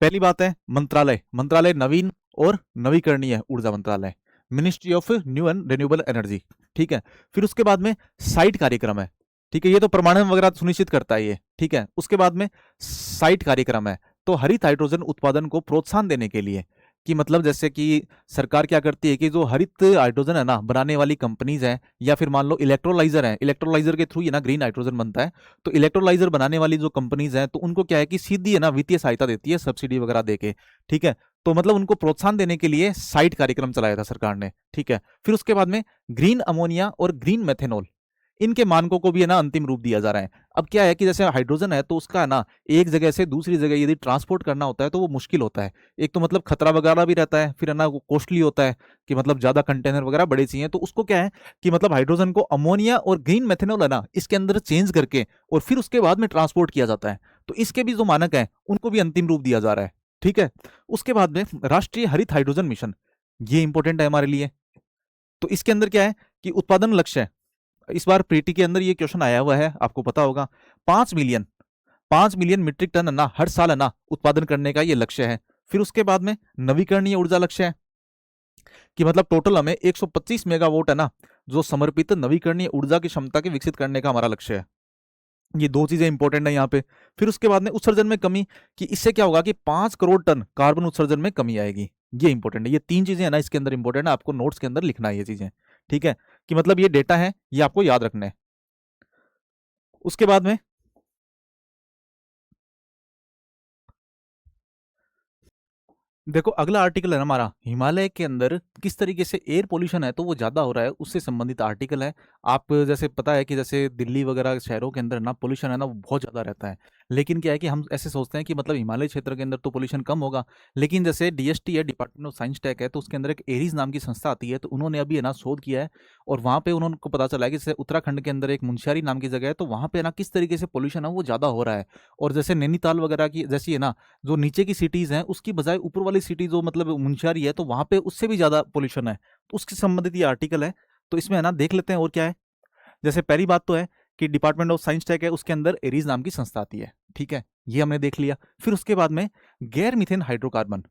पहली बात है मंत्रालय नवीन और नवीकरणीय ऊर्जा मंत्रालय, ministry of new and renewable energy. ठीक है, फिर उसके बाद में साइट कार्यक्रम है। ठीक है, ये तो प्रमाणन वगैरह सुनिश्चित करता है ये। ठीक है, उसके बाद में साइट कार्यक्रम है, तो हरित हाइड्रोजन उत्पादन को प्रोत्साहन देने के लिए, कि मतलब जैसे कि सरकार क्या करती है कि जो हरित हाइड्रोजन है ना बनाने वाली कंपनीज हैं, या फिर मान लो इलेक्ट्रोलाइजर है, इलेक्ट्रोलाइजर के थ्रू ये ना ग्रीन हाइड्रोजन बनता है, तो इलेक्ट्रोलाइजर बनाने वाली जो कंपनीज हैं, तो उनको क्या है कि सीधी है ना वित्तीय सहायता देती है, सब्सिडी वगैरह देके। ठीक है, तो मतलब उनको प्रोत्साहन देने के लिए साइट कार्यक्रम चलाया था सरकार ने। ठीक है, फिर उसके बाद में ग्रीन अमोनिया और ग्रीन मेथेनॉल, इनके मानकों को भी है ना अंतिम रूप दिया जा रहा है। अब क्या है कि जैसे हाइड्रोजन है तो उसका है ना एक जगह से दूसरी जगह यदि ट्रांसपोर्ट करना होता है तो वो मुश्किल होता है। एक तो मतलब खतरा वगैरह भी रहता है, फिर है ना वो कॉस्टली होता है कि मतलब ज्यादा कंटेनर वगैरह बड़े चाहिए, तो उसको क्या है कि मतलब हाइड्रोजन को अमोनिया और ग्रीन मेथेनॉल है ना इसके अंदर चेंज करके और फिर उसके बाद में ट्रांसपोर्ट किया जाता है। तो इसके भी जो मानक है उनको भी अंतिम रूप दिया जा रहा है। ठीक है, उसके बाद में राष्ट्रीय हरित हाइड्रोजन मिशन, ये इंपॉर्टेंट है हमारे लिए। तो इसके अंदर क्या है कि उत्पादन लक्ष्य है, इस बार प्रीटी के अंदर ये क्वेश्चन आया हुआ है, आपको पता होगा। 5 मिलियन 5 मिलियन मीट्रिक टन है ना हर साल है ना उत्पादन करने का ये लक्ष्य है। फिर उसके बाद में नवीकरणीय ऊर्जा लक्ष्य है कि मतलब टोटल हमें 125 मेगावाट है ना जो समर्पित नवीकरणीय ऊर्जा की क्षमता के विकसित करने का हमारा लक्ष्य है। ये दो चीजें इंपॉर्टेंट है यहाँ पे। फिर उसके बाद में उत्सर्जन में कमी, कि इससे क्या होगा कि 5 करोड़ टन कार्बन उत्सर्जन में कमी आएगी। ये इंपॉर्टेंट है, ये तीन चीजें है ना इसके अंदर इंपॉर्टेंट है, आपको नोट्स के अंदर लिखना है ये चीजें। ठीक है, कि मतलब ये डेटा है ये आपको याद रखना है। उसके बाद में देखो अगला आर्टिकल है ना हमारा, हिमालय के अंदर किस तरीके से एयर पोल्यूशन है तो वो ज़्यादा हो रहा है उससे संबंधित आर्टिकल है। आप जैसे पता है कि जैसे दिल्ली वगैरह शहरों के अंदर ना पोल्यूशन है ना वो बहुत ज़्यादा रहता है। लेकिन क्या है कि हम ऐसे सोचते हैं कि मतलब हिमालय क्षेत्र के अंदर तो पोल्यूशन कम होगा। लेकिन जैसे डीएसटी है, डिपार्टमेंट ऑफ साइंस टेक है, तो उसके अंदर एक एरीज नाम की संस्था आती है, तो उन्होंने अभी है ना शोध किया है। और वहाँ पे उन्होंने को पता चला है कि जैसे उत्तराखंड के अंदर एक मुंशियारी नाम की जगह है, तो वहाँ पे ना किस तरीके से पोल्यूशन है वो ज़्यादा हो रहा है। और जैसे नैनीताल वगैरह की जैसी है ना जो नीचे की सिटीज हैं उसकी बजाय ऊपर वाली सिटी जो मतलब मुंशियारी है तो वहां पे उससे भी ज्यादा पोल्यूशन है, तो उसके संबंधित ये आर्टिकल है। तो इसमें है ना देख लेते हैं और क्या है। जैसे पहली बात तो है कि डिपार्टमेंट ऑफ साइंस टेक है, उसके अंदर एरीज नाम की संस्था आती है। ठीक है, ये हमने देख लिया। फिर उसके बाद में गैर मिथेन हाइड्रोकार्बन,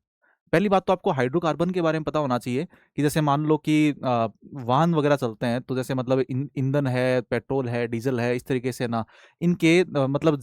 पहली बात तो आपको हाइड्रोकार्बन के बारे में पता होना चाहिए कि जैसे मान लो कि वाहन वगैरह चलते हैं तो जैसे मतलब ईंधन है, पेट्रोल है, डीजल है, इस तरीके से ना इनके मतलब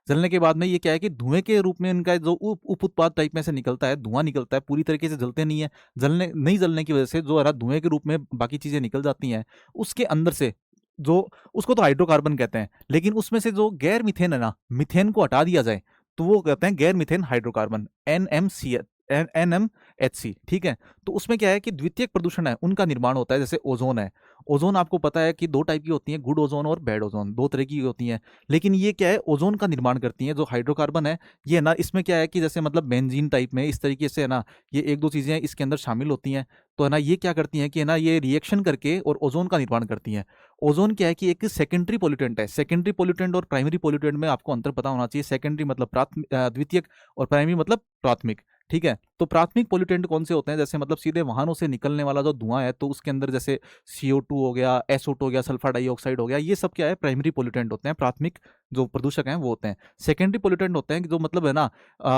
जलने के बाद में ये क्या है कि धुएं के रूप में इनका जो उप उत्पाद टाइप में से निकलता है, धुआं निकलता है, पूरी तरीके से जलते नहीं है। जलने नहीं जलने की वजह से जो है ना धुएं के रूप में बाकी चीजें निकल जाती हैं उसके अंदर से, जो उसको तो हाइड्रोकार्बन कहते हैं। लेकिन उसमें से जो गैर मिथेन है ना, मिथेन को हटा दिया जाए तो वो कहते हैं गैर मिथेन हाइड्रोकार्बन, एनएमसी, NMHC। ठीक है, तो उसमें क्या है कि द्वितीयक प्रदूषण है उनका निर्माण होता है। जैसे ओजोन है, ओजोन आपको पता है कि दो टाइप की होती है, गुड ओजोन और बैड ओजोन, दो तरह की होती हैं। लेकिन ये क्या है ओजोन का निर्माण करती हैं। जो हाइड्रोकार्बन है ये ना इसमें क्या है कि जैसे मतलब बेंजीन टाइप में इस तरीके से है ना ये एक दो चीजें इसके अंदर शामिल होती हैं। तो है ना ये क्या करती हैं कि है ना ये रिएक्शन करके और ओजोन का निर्माण करती हैं। ओजोन क्या है कि एक सेकेंडरी पोल्यूटेंट है। सेकेंडरी पोल्यूटेंट और प्राइमरी पोल्यूटेंट में आपको अंतर पता होना चाहिए। सेकेंडरी मतलब द्वितीयक, और प्राइमरी मतलब प्राथमिक। ठीक है, तो प्राथमिक पोल्यूटेंट कौन से होते हैं, जैसे मतलब सीधे वाहनों से निकलने वाला जो धुआं है तो उसके अंदर जैसे CO2 हो गया, SO2 हो गया, सल्फर डाइऑक्साइड हो गया, ये सब क्या है प्राइमरी पोल्यूटेंट होते हैं। प्राथमिक जो प्रदूषक हैं वो होते हैं। सेकेंडरी पोल्यूटेंट होते हैं कि जो मतलब है ना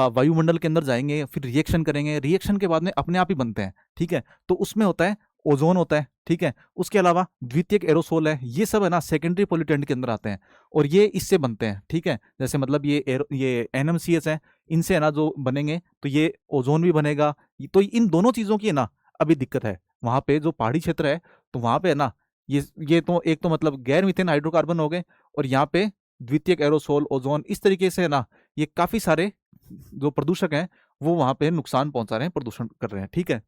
वायुमंडल के अंदर जाएंगे, फिर रिएक्शन करेंगे, रिएक्शन के बाद में अपने आप ही बनते हैं। ठीक है, तो उसमें होता है ओजोन होता है। ठीक है, उसके अलावा द्वितीयक एरोसोल है, ये सब है ना सेकेंडरी पोल्यूटेंट के अंदर आते हैं और ये इससे बनते हैं। ठीक है, जैसे मतलब ये NMCS है, इनसे है ना जो बनेंगे तो ये ओजोन भी बनेगा। तो इन दोनों चीज़ों की है ना अभी दिक्कत है। वहाँ पे जो पहाड़ी क्षेत्र है तो वहाँ पे है ना ये तो एक तो मतलब गैर मिथेन हाइड्रोकार्बन हो गए, और यहाँ पे द्वितीयक एरोसोल, ओजोन, इस तरीके से है ना ये काफ़ी सारे जो प्रदूषक हैं वो वहाँ पे नुकसान पहुंचा रहे हैं, प्रदूषण कर रहे हैं। ठीक है,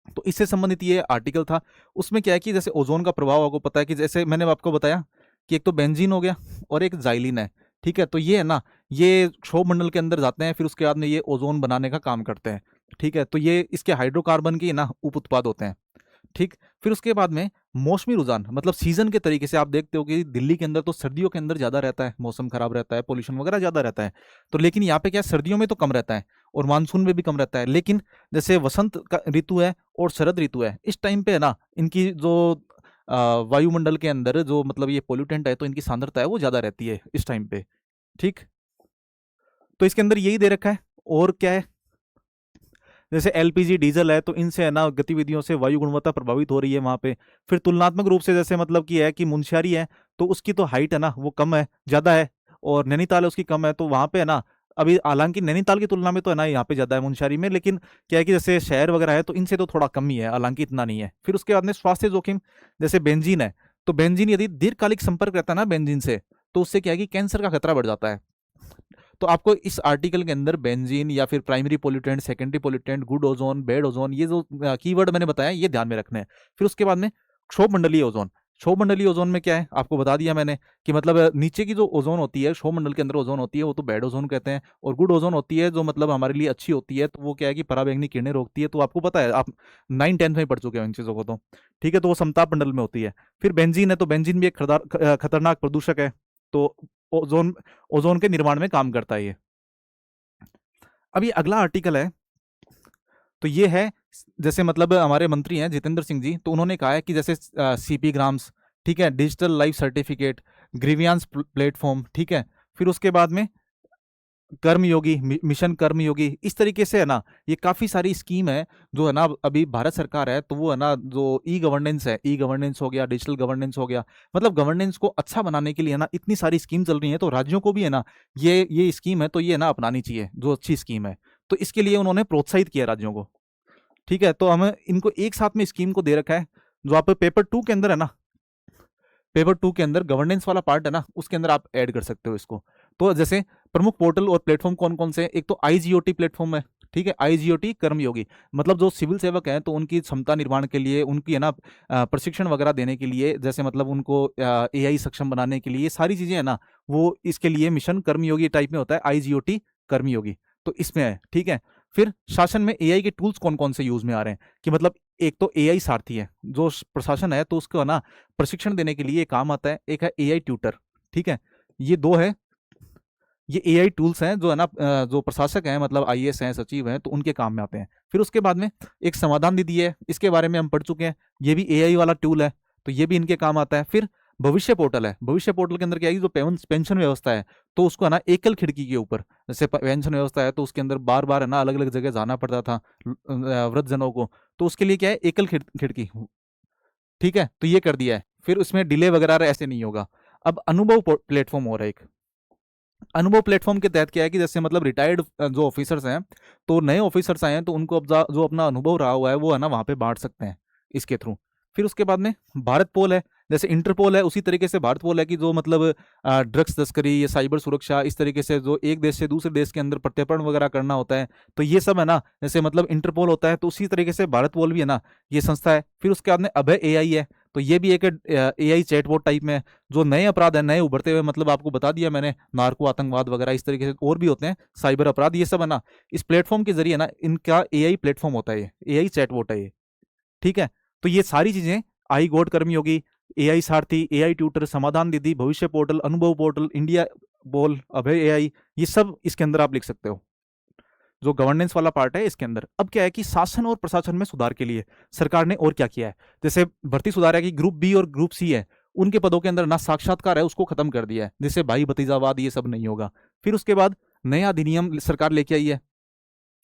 तो इससे संबंधित ये आर्टिकल था। उसमें क्या है कि जैसे ओजोन का प्रभाव आपको पता है कि जैसे मैंने आपको बताया कि एक तो बेंजीन हो गया और एक जाइलिन है। ठीक है, तो ये है ना ये क्षोभ मंडल के अंदर जाते हैं, फिर उसके बाद में ये ओजोन बनाने का काम करते हैं। ठीक है, तो ये इसके हाइड्रोकार्बन के ना उप उत्पाद होते हैं। ठीक, फिर उसके बाद में मौसमी रुझान, मतलब सीजन के तरीके से आप देखते हो कि दिल्ली के अंदर तो सर्दियों के अंदर ज़्यादा रहता है, मौसम खराब रहता है, पोल्यूशन वगैरह ज़्यादा रहता है। तो लेकिन यहाँ पे क्या है, सर्दियों में तो कम रहता है और मानसून में भी कम रहता है। लेकिन जैसे वसंत का ऋतु है और शरद ऋतु है, इस टाइम पे है ना इनकी जो वायुमंडल के अंदर जो मतलब ये पोल्यूटेंट है तो इनकी सांद्रता है वो ज़्यादा रहती है इस टाइम पे। ठीक, तो इसके अंदर यही दे रखा है। और क्या है, जैसे LPG डीजल है तो इनसे है ना गतिविधियों से वायु गुणवत्ता प्रभावित हो रही है वहाँ पे। फिर तुलनात्मक रूप से जैसे मतलब कि है कि मुंशियारी है तो उसकी तो हाइट है ना वो कम है, ज़्यादा है, और नैनीताल है उसकी कम है, तो वहाँ पे है ना अभी हालांकि नैनीताल की तुलना में तो है ना यहाँ पे ज़्यादा है मुंशियारी में, लेकिन क्या है कि जैसे शहर वगैरह है तो इनसे तो थोड़ा कम ही है, हालांकि इतना नहीं है। फिर उसके बाद में स्वास्थ्य जोखिम, जैसे बेंजीन है, तो बेंजीन यदि दीर्घकालिक संपर्क रहता है ना बेंजीन से, तो उससे क्या है कि कैंसर का खतरा बढ़ जाता है। तो आपको इस आर्टिकल के अंदर बेंजीन या फिर primary pollutant, secondary pollutant, good ozone, bad ozone, ये जो कीवर्ड मैंने बताया ये ध्यान में रखने हैं। फिर उसके बाद में क्षोभ मंडलीय ओजोन, क्षोभमंडलीय ओजोन में क्या है, आपको बता दिया मैंने कि मतलब नीचे की जो ओजोन होती है, क्षोभमंडल के अंदर ओजोन होती है, वो तो बैड ओजोन कहते हैं, और गुड ओजोन होती है जो मतलब हमारे लिए अच्छी होती है, तो वो क्या है कि पराबैंगनी किरणें रोकती है। तो आपको पता है, आप 9th 10th में पढ़ चुके हो इन चीज़ों को तो, ठीक है। तो वो समताप मंडल में होती है। फिर बेंजीन है, तो बेंजीन भी एक खतरनाक प्रदूषक है, तो ओजोन ओजोन के निर्माण में काम करता है ये। अब ये अगला आर्टिकल है, तो ये है जैसे मतलब हमारे मंत्री हैं जितेंद्र सिंह जी, तो उन्होंने कहा है कि जैसे सीपी ग्राम्स, ठीक है, digital life certificate, grievance platform, ठीक है, फिर उसके बाद में कर्मयोगी, मिशन कर्मयोगी, इस तरीके से है ना, ये काफ़ी सारी स्कीम है जो है ना अभी भारत सरकार है, तो वो है ना जो ई गवर्नेंस है, ई गवर्नेंस हो गया, डिजिटल गवर्नेंस हो गया, मतलब गवर्नेंस को अच्छा बनाने के लिए है ना इतनी सारी स्कीम चल रही है, तो राज्यों को भी है ना ये स्कीम है तो ये ना अपनानी चाहिए, जो अच्छी स्कीम है। तो इसके लिए उन्होंने प्रोत्साहित किया राज्यों को, ठीक है। तो हमें इनको एक साथ में स्कीम को दे रखा है, जो आप पेपर 2 के अंदर है ना, पेपर 2 के अंदर गवर्नेंस वाला पार्ट है ना, उसके अंदर आप ऐड कर सकते हो इसको। तो जैसे प्रमुख पोर्टल और प्लेटफॉर्म कौन कौन से हैं, एक तो आईजीओटी प्लेटफॉर्म है, ठीक है, आईजीओटी कर्मयोगी, मतलब जो सिविल सेवक हैं तो उनकी क्षमता निर्माण के लिए, उनकी है ना प्रशिक्षण वगैरह देने के लिए, जैसे मतलब उनको एआई सक्षम बनाने के लिए, ये सारी चीजें है ना, वो इसके लिए मिशन कर्मयोगी टाइप में होता है, आईजीओटी कर्मयोगी, तो इसमें है, ठीक है। फिर शासन में एआई के टूल्स कौन कौन से यूज में आ रहे हैं, कि मतलब एक तो एआई सारथी है, जो प्रशासन है तो उसको है ना प्रशिक्षण देने के लिए काम आता है, एक है एआई ट्यूटर, ठीक है। ये दो है, ये एआई टूल्स हैं जो है ना जो प्रशासक हैं, मतलब आईएएस हैं, सचिव हैं, तो उनके काम में आते हैं। फिर उसके बाद में एक समाधान दीदी है, इसके बारे में हम पढ़ चुके हैं, ये भी एआई वाला टूल है, तो ये भी इनके काम आता है। फिर भविष्य पोर्टल है, भविष्य पोर्टल के अंदर क्या है, जो पेंशन व्यवस्था है, तो उसको है ना एकल खिड़की के ऊपर, जैसे पेंशन व्यवस्था है तो उसके अंदर बार बार है ना अलग अलग जगह जाना पड़ता था वृद्धजनों को, तो उसके लिए क्या है, एकल खिड़की, ठीक है, तो ये कर दिया है। फिर उसमें डिले वगैरह ऐसे नहीं होगा। अब अनुभव प्लेटफॉर्म हो रहा है एक, अनुभव प्लेटफॉर्म के तहत क्या है कि जैसे मतलब रिटायर्ड जो ऑफिसर्स हैं, तो नए ऑफिसर्स आए हैं, तो उनको अब जो अपना अनुभव रहा हुआ है वो है ना वहाँ पे बांट सकते हैं इसके थ्रू। फिर उसके बाद में भारत पोल है, जैसे इंटरपोल है उसी तरीके से भारत पोल है, कि जो मतलब ड्रग्स तस्करी या साइबर सुरक्षा, इस तरीके से जो एक देश से दूसरे देश के अंदर प्रत्यर्पण वगैरह करना होता है, तो ये सब है ना, जैसे मतलब इंटरपोल होता है, तो उसी तरीके से भारत पोल भी है ना, ये संस्था है। फिर उसके बाद में अभय एआई है, तो ये भी एक एआई चैटबॉट टाइप में है, जो नए अपराध है, नए उभरते हुए, मतलब आपको बता दिया मैंने, नार्को, आतंकवाद वगैरह, इस तरीके से और भी होते हैं, साइबर अपराध, ये सब है ना इस प्लेटफॉर्म के जरिए ना, इनका एआई प्लेटफॉर्म होता है, ये एआई चैटबॉट है ये, ठीक है। तो ये सारी चीजें, आई गोड कर्मयोगी, एआई सारथी, एआई ट्यूटर, समाधान दीदी, भविष्य पोर्टल, अनुभव पोर्टल, इंडिया बोल, अभय एआई, ये सब इसके अंदर आप लिख सकते हो, जो गवर्नेंस वाला पार्ट है इसके अंदर। अब क्या है कि शासन और प्रशासन में सुधार के लिए सरकार ने और क्या किया है, जैसे भर्ती सुधार है कि ग्रुप बी और ग्रुप सी है, उनके पदों के अंदर ना साक्षात्कार है, उसको खत्म कर दिया है, जिससे भाई भतीजावाद ये सब नहीं होगा। फिर उसके बाद नया अधिनियम सरकार लेके आई है,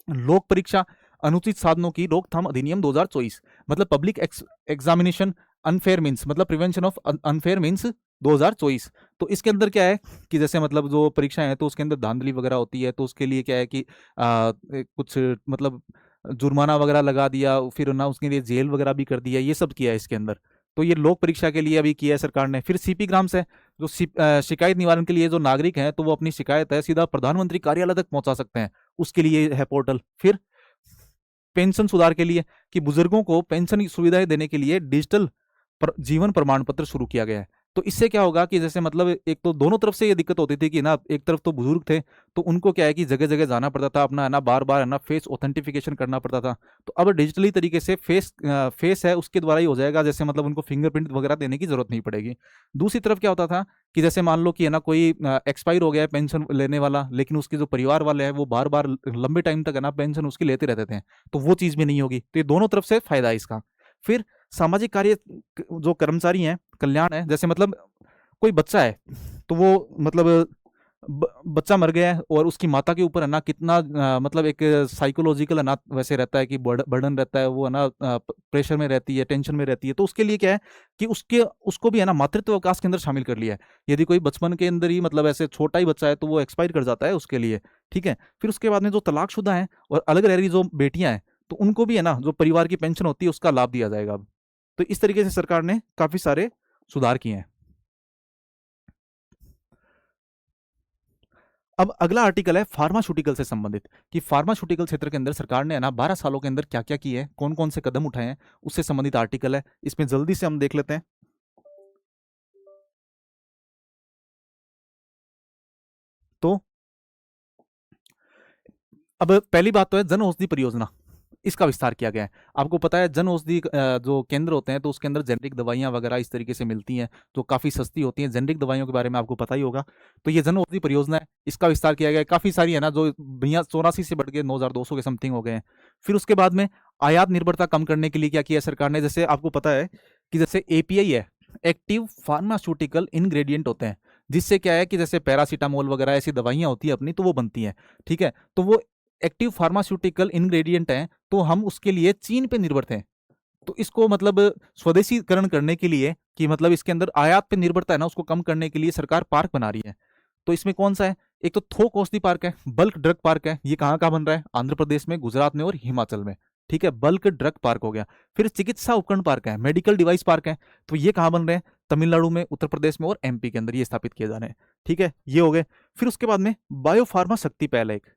लोक परीक्षा अनुचित साधनों की रोकथाम अधिनियम 2024, मतलब पब्लिक एग्जामिनेशन अनफेयर मीन्स, मतलब प्रिवेंशन ऑफ अनफेयर मीन्स 2024। तो इसके अंदर क्या है कि जैसे मतलब जो परीक्षाएं हैं तो उसके अंदर धांधली वगैरह होती है, तो उसके लिए क्या है कि कुछ मतलब जुर्माना वगैरह लगा दिया, फिर ना उसके लिए जेल वगैरह भी कर दिया, ये सब किया है इसके अंदर। तो ये लोक परीक्षा के लिए अभी किया है सरकार ने। फिर सीपी ग्राम्स है, जो शिकायत निवारण के लिए जो नागरिक हैं तो वो अपनी शिकायत है सीधा प्रधानमंत्री कार्यालय तक पहुंचा सकते हैं, उसके लिए है पोर्टल। फिर पेंशन सुधार के लिए, कि बुजुर्गों को पेंशन सुविधाएं देने के लिए डिजिटल जीवन प्रमाण पत्र शुरू किया गया है। तो इससे क्या होगा कि जैसे मतलब एक तो दोनों तरफ से ये दिक्कत होती थी कि ना, एक तरफ तो बुजुर्ग थे तो उनको क्या है कि जगह जगह जाना पड़ता था, अपना है ना बार बार है ना फेस ऑथेंटिफिकेशन करना पड़ता था। तो अब डिजिटली तरीके से फेस है उसके द्वारा ही हो जाएगा, जैसे मतलब उनको फिंगरप्रिंट वगैरह देने की जरूरत नहीं पड़ेगी। दूसरी तरफ क्या होता था कि जैसे मान लो कि है ना कोई एक्सपायर हो गया है पेंशन लेने वाला, लेकिन उसके जो परिवार वाले हैं वो बार बार लंबे टाइम तक है ना पेंशन उसकी लेते रहते थे, तो वो चीज़ भी नहीं होगी। तो ये दोनों तरफ से फायदा है इसका। फिर सामाजिक कार्य जो कर्मचारी हैं, कल्याण है, जैसे मतलब कोई बच्चा है तो वो मतलब बच्चा मर गया है और उसकी माता के ऊपर है ना कितना मतलब एक साइकोलॉजिकल है ना वैसे रहता है कि बर्डन रहता है, वो है ना प्रेशर में रहती है, टेंशन में रहती है। तो उसके लिए क्या है कि उसको भी है ना मातृत्व अवकाश के अंदर शामिल कर लिया है। यदि कोई बचपन के अंदर ही मतलब ऐसे छोटा ही बच्चा है तो वो एक्सपायर कर जाता है उसके लिए, ठीक है। फिर उसके बाद में जो तलाकशुदा है और अलग रह रही जो बेटियां हैं, तो उनको भी है ना जो परिवार की पेंशन होती है उसका लाभ दिया जाएगा अब। तो इस तरीके से सरकार ने काफी सारे सुधार किए हैं। अब अगला आर्टिकल है फार्मास्यूटिकल से संबंधित, कि फार्मास्यूटिकल क्षेत्र के अंदर सरकार ने है ना 12 सालों के अंदर क्या क्या किए हैं, कौन कौन से कदम उठाए हैं, उससे संबंधित आर्टिकल है। इसमें जल्दी से हम देख लेते हैं। तो अब पहली बात तो है जन औषधि परियोजना, इसका विस्तार किया गया है। आपको पता है जन औषधि जो केंद्र होते हैं तो उसके अंदर जेनरिक दवाइयाँ वगैरह इस तरीके से मिलती हैं जो काफ़ी सस्ती होती हैं। जेनरिक दवाइयों के बारे में आपको पता ही होगा। तो ये जन औषधि परियोजना है, इसका विस्तार किया गया है। काफ़ी सारी है ना, जो भैया 84 से बढ़ के 9,200 के समथिंग हो गए हैं। फिर उसके बाद में आयात निर्भरता कम करने के लिए क्या किया सरकार ने, जैसे आपको पता है कि जैसे एपीआई है, एक्टिव फार्मास्यूटिकल इंग्रेडिएंट होते हैं, जिससे क्या है कि जैसे पैरासीटामोल वगैरह ऐसी दवाइयाँ होती है अपनी, तो वो बनती हैं। ठीक है, तो वो एक्टिव फार्मास्यूटिकल इंग्रेडिएंट हैं, तो हम उसके लिए चीन पे निर्भर थे। तो इसको मतलब स्वदेशीकरण करने के लिए, कि मतलब इसके अंदर आयात पे निर्भरता है ना, उसको कम करने के लिए सरकार पार्क बना रही है। तो इसमें कौन सा है, एक तो थोक औषधि पार्क है, बल्क ड्रग पार्क है। ये कहाँ कहाँ बन रहा है, आंध्र प्रदेश में, गुजरात में और हिमाचल में। ठीक है, बल्क ड्रग पार्क हो गया। फिर चिकित्सा उपकरण पार्क है, मेडिकल डिवाइस पार्क है। तो ये कहाँ बन रहे हैं, तमिलनाडु में, उत्तर प्रदेश में और एमपी के अंदर ये स्थापित किए जा रहे हैं। ठीक है, ये हो गए। फिर उसके बाद में बायोफार्मा शक्ति पहल है एक,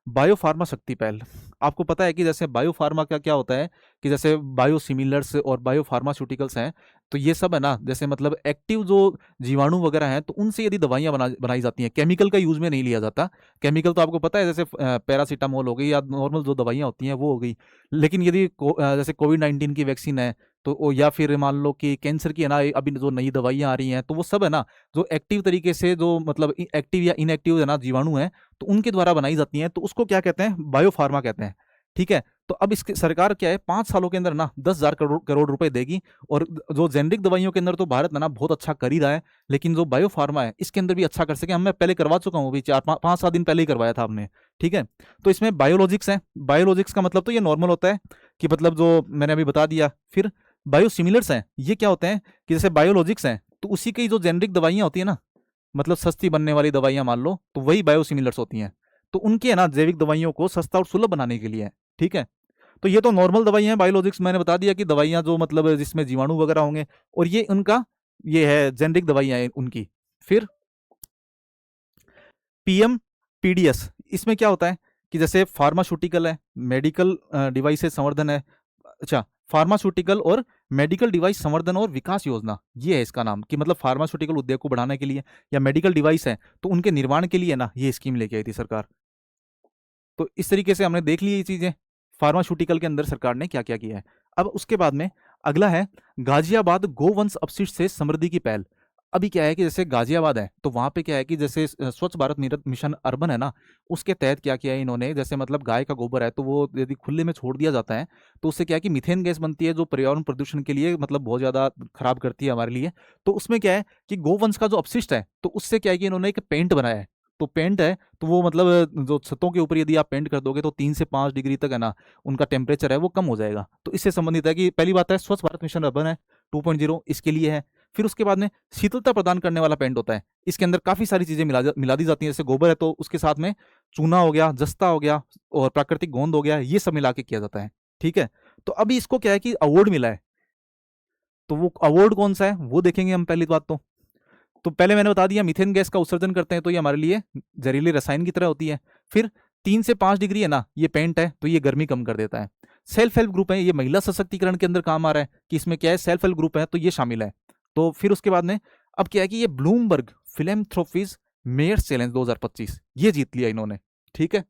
बायोफार्मा शक्ति पहल। आपको पता है कि जैसे बायोफार्मा का क्या होता है, कि जैसे बायोसिमिलर्स और बायोफार्मास्यूटिकल्स हैं, तो ये सब है ना, जैसे मतलब एक्टिव जो जीवाणु वगैरह हैं, तो उनसे यदि दवाइयाँ बनाई जाती हैं, केमिकल का यूज में नहीं लिया जाता। केमिकल तो आपको पता है, जैसे पैरासीटामोल हो गई या नॉर्मल जो दवाइयाँ होती हैं वो हो गई। लेकिन यदि जैसे कोविड-19 की वैक्सीन है, तो या फिर मान लो कि कैंसर की है ना, अभी जो नई दवाइयाँ आ रही हैं, तो वो सब है ना, जो एक्टिव तरीके से, जो मतलब एक्टिव या इनएक्टिव है ना जीवाणु है, तो उनके द्वारा बनाई जाती हैं, तो उसको क्या कहते हैं, बायोफार्मा कहते हैं। ठीक है, तो अब इसकी सरकार क्या है, 5 सालों के अंदर ना 10,000 करोड़ करोड़ रुपए देगी। और जो जेनरिक दवाइयों के अंदर तो भारत ना बहुत अच्छा कर ही रहा है, लेकिन जो बायोफार्मा है इसके अंदर भी अच्छा कर सके। हम मैं पहले करवा चुका हूँ, अभी 4-5-7 दिन पहले ही करवाया था हमने। ठीक है, तो इसमें बायोलॉजिक्स है। बायोलॉजिक्स का मतलब तो ये नॉर्मल होता है, कि मतलब जो मैंने अभी बता दिया। फिर बायोसिमिलर्स हैं, ये क्या होते हैं, कि जैसे बायोलॉजिक्स हैं, तो उसी की जो जेनरिक दवाइयाँ होती है ना, मतलब सस्ती बनने वाली दवाइयाँ मान लो, तो वही बायोसिमिलर्स होती हैं। तो उनके है ना जैविक दवाइयों को सस्ता और सुलभ बनाने के लिए है। ठीक है, तो ये तो नॉर्मल दवाइयाँ हैं। बायोलॉजिक्स मैंने बता दिया कि दवाइयाँ जो मतलब जिसमें जीवाणु वगैरह होंगे, और ये उनका ये है जेनरिक दवाइयाँ हैं उनकी। फिर पीएम पीडीएस, इसमें क्या होता है, कि जैसे फार्मास्यूटिकल है, मेडिकल डिवाइसेस संवर्धन है। अच्छा, फार्मास्यूटिकल और मेडिकल डिवाइस संवर्धन और विकास योजना, ये है इसका नाम, कि मतलब फार्मास्यूटिकल उद्योग को बढ़ाने के लिए, या मेडिकल डिवाइस है तो उनके निर्माण के लिए ना ये स्कीम लेके आई थी सरकार। तो इस तरीके से हमने देख ली ये चीजें, फार्मास्यूटिकल के अंदर सरकार ने क्या क्या किया है। अब उसके बाद में अगला है गाजियाबाद गोवंश अपशिष्ट से समृद्धि की पहल। अभी क्या है कि जैसे गाजियाबाद है, तो वहां पे क्या है कि जैसे स्वच्छ भारत मिशन अर्बन है ना, उसके तहत क्या किया है इन्होंने, जैसे मतलब गाय का गोबर है, तो वो यदि खुले में छोड़ दिया जाता है, तो उससे क्या है कि मीथेन गैस बनती है, जो पर्यावरण प्रदूषण के लिए मतलब बहुत ज्यादा खराब करती है हमारे लिए। तो उसमें क्या है कि गोवंश का जो अपशिष्ट है, तो उससे क्या है कि इन्होंने एक पेंट बनाया है। तो पेंट है, तो वो मतलब जो छतों के ऊपर यदि आप पेंट कर दोगे, तो 3 से 5 डिग्री तक है ना, उनका टेम्परेचर है वो कम हो जाएगा। तो इससे संबंधित है, कि पहली बात है स्वच्छ भारत मिशन अर्बन है 2.0, इसके लिए है। फिर उसके बाद में शीतलता प्रदान करने वाला पेंट होता है, इसके अंदर काफी सारी चीजें मिला दी जाती हैं। जैसे गोबर है तो उसके साथ में चूना हो गया, जस्ता हो गया और प्राकृतिक गोंद हो गया, ये सब मिला के किया जाता है। ठीक है, तो अभी इसको क्या है कि अवार्ड मिला है, तो वो अवार्ड कौन सा है वो देखेंगे हम। पहली बात तो पहले मैंने बता दिया, मीथेन गैस का उत्सर्जन करते हैं, तो ये हमारे लिए जहरीले रसायन की तरह होती है। फिर 3 से 5 डिग्री है ना, ये पेंट है, तो ये गर्मी कम कर देता है। सेल्फ हेल्प ग्रुप है, ये महिला सशक्तिकरण के अंदर काम आ रहा है, कि इसमें क्या है, सेल्फ हेल्प ग्रुप है तो ये शामिल है। तो फिर उसके बाद में अब क्या है कि ये ब्लूमबर्ग फिलेंथ्रोपीज मेयर्स चैलेंज 2025 ये जीत लिया इन्होंने। ठीक है,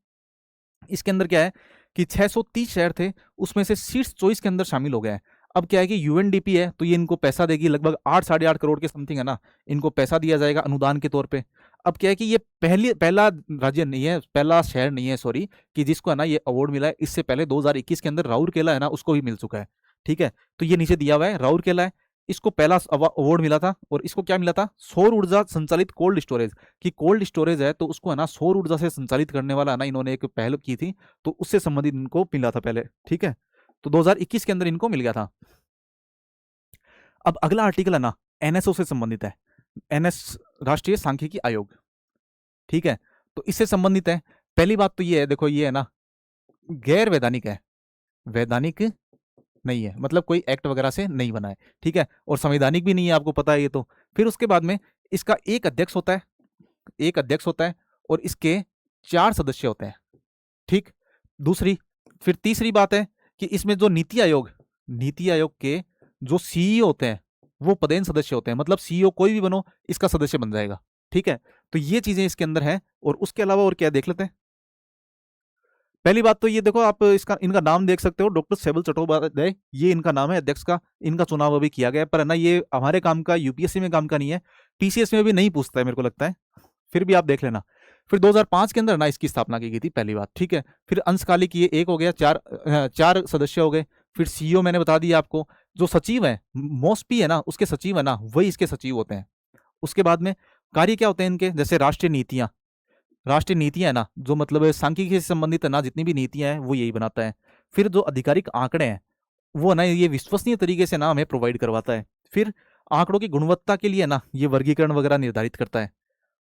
इसके अंदर क्या है कि 630 शहर थे, उसमें से शीर्ष 24 के अंदर शामिल हो गया है। अब क्या है कि यूएनडीपी है, तो ये इनको पैसा देगी, लगभग 8-8.5 करोड़ के समथिंग है ना, इनको पैसा दिया जाएगा अनुदान के तौर पे। अब क्या है कि ये पहला राज्य नहीं है, पहला शहर नहीं है, सॉरी, कि जिसको है ना ये अवार्ड मिला है। इससे पहले 2021 के अंदर राउरकेला है ना, उसको भी मिल चुका है। ठीक है, तो ये नीचे दिया हुआ है, राउरकेला है, इसको पहला अवार्ड मिला था। और इसको क्या मिला था, सौर ऊर्जा संचालित कोल्ड स्टोरेज, कि कोल्ड स्टोरेज है तो उसको है ना सौर ऊर्जा से संचालित करने वाला है ना, इन्होंने एक पहल की थी, तो उससे संबंधित इनको मिला था पहले। ठीक है, तो 2021 के अंदर इनको मिल गया था। अब अगला आर्टिकल है ना, एनएसओ से संबंधित है, एनएस राष्ट्रीय सांख्यिकी आयोग। ठीक है, तो इससे संबंधित है। पहली बात तो ये है, देखो ये है ना गैर वैधानिक है, वैधानिक नहीं है, मतलब कोई एक्ट वगैरह से नहीं बना है। ठीक है, और संवैधानिक भी नहीं है, आपको पता है ये तो। फिर उसके बाद में इसका एक अध्यक्ष होता है, एक अध्यक्ष होता है, और इसके 4 सदस्य होते हैं। ठीक, दूसरी, फिर तीसरी बात है कि इसमें जो नीति आयोग के जो सीईओ होते हैं, वो पदेन सदस्य होते हैं, मतलब सीईओ कोई भी बनो इसका सदस्य बन जाएगा। ठीक है, तो ये चीजें इसके अंदर हैं। और उसके अलावा और क्या है, देख लेते हैं। पहली बात तो ये देखो, आप इसका इनका नाम देख सकते हो, डॉक्टर सेबल चट्टोपाध्याय, ये इनका नाम है अध्यक्ष का। इनका चुनाव अभी किया गया है, पर है ना ये हमारे काम का, यूपीएससी में काम का नहीं है, पीसीएस में भी नहीं पूछता है मेरे को लगता है, फिर भी आप देख लेना। फिर 2005 के अंदर ना इसकी स्थापना की गई थी, पहली बात, ठीक है। फिर अंशकालिक ये एक हो गया, चार सदस्य हो गए। फिर सीईओ मैंने बता दिया आपको। जो सचिव है, मोस्पी है ना, उसके सचिव है ना, वही इसके सचिव होते हैं। उसके बाद में कार्य क्या होते हैं इनके, जैसे राष्ट्रीय नीतियां है ना, जो मतलब सांख्यिकी से संबंधित है ना, जितनी भी नीतियां हैं वो यही बनाता है। फिर जो आधिकारिक आंकड़े हैं, वो ना ये विश्वसनीय तरीके से ना हमें प्रोवाइड करवाता है। फिर आंकड़ों की गुणवत्ता के लिए ना ये वर्गीकरण वगैरह निर्धारित करता है।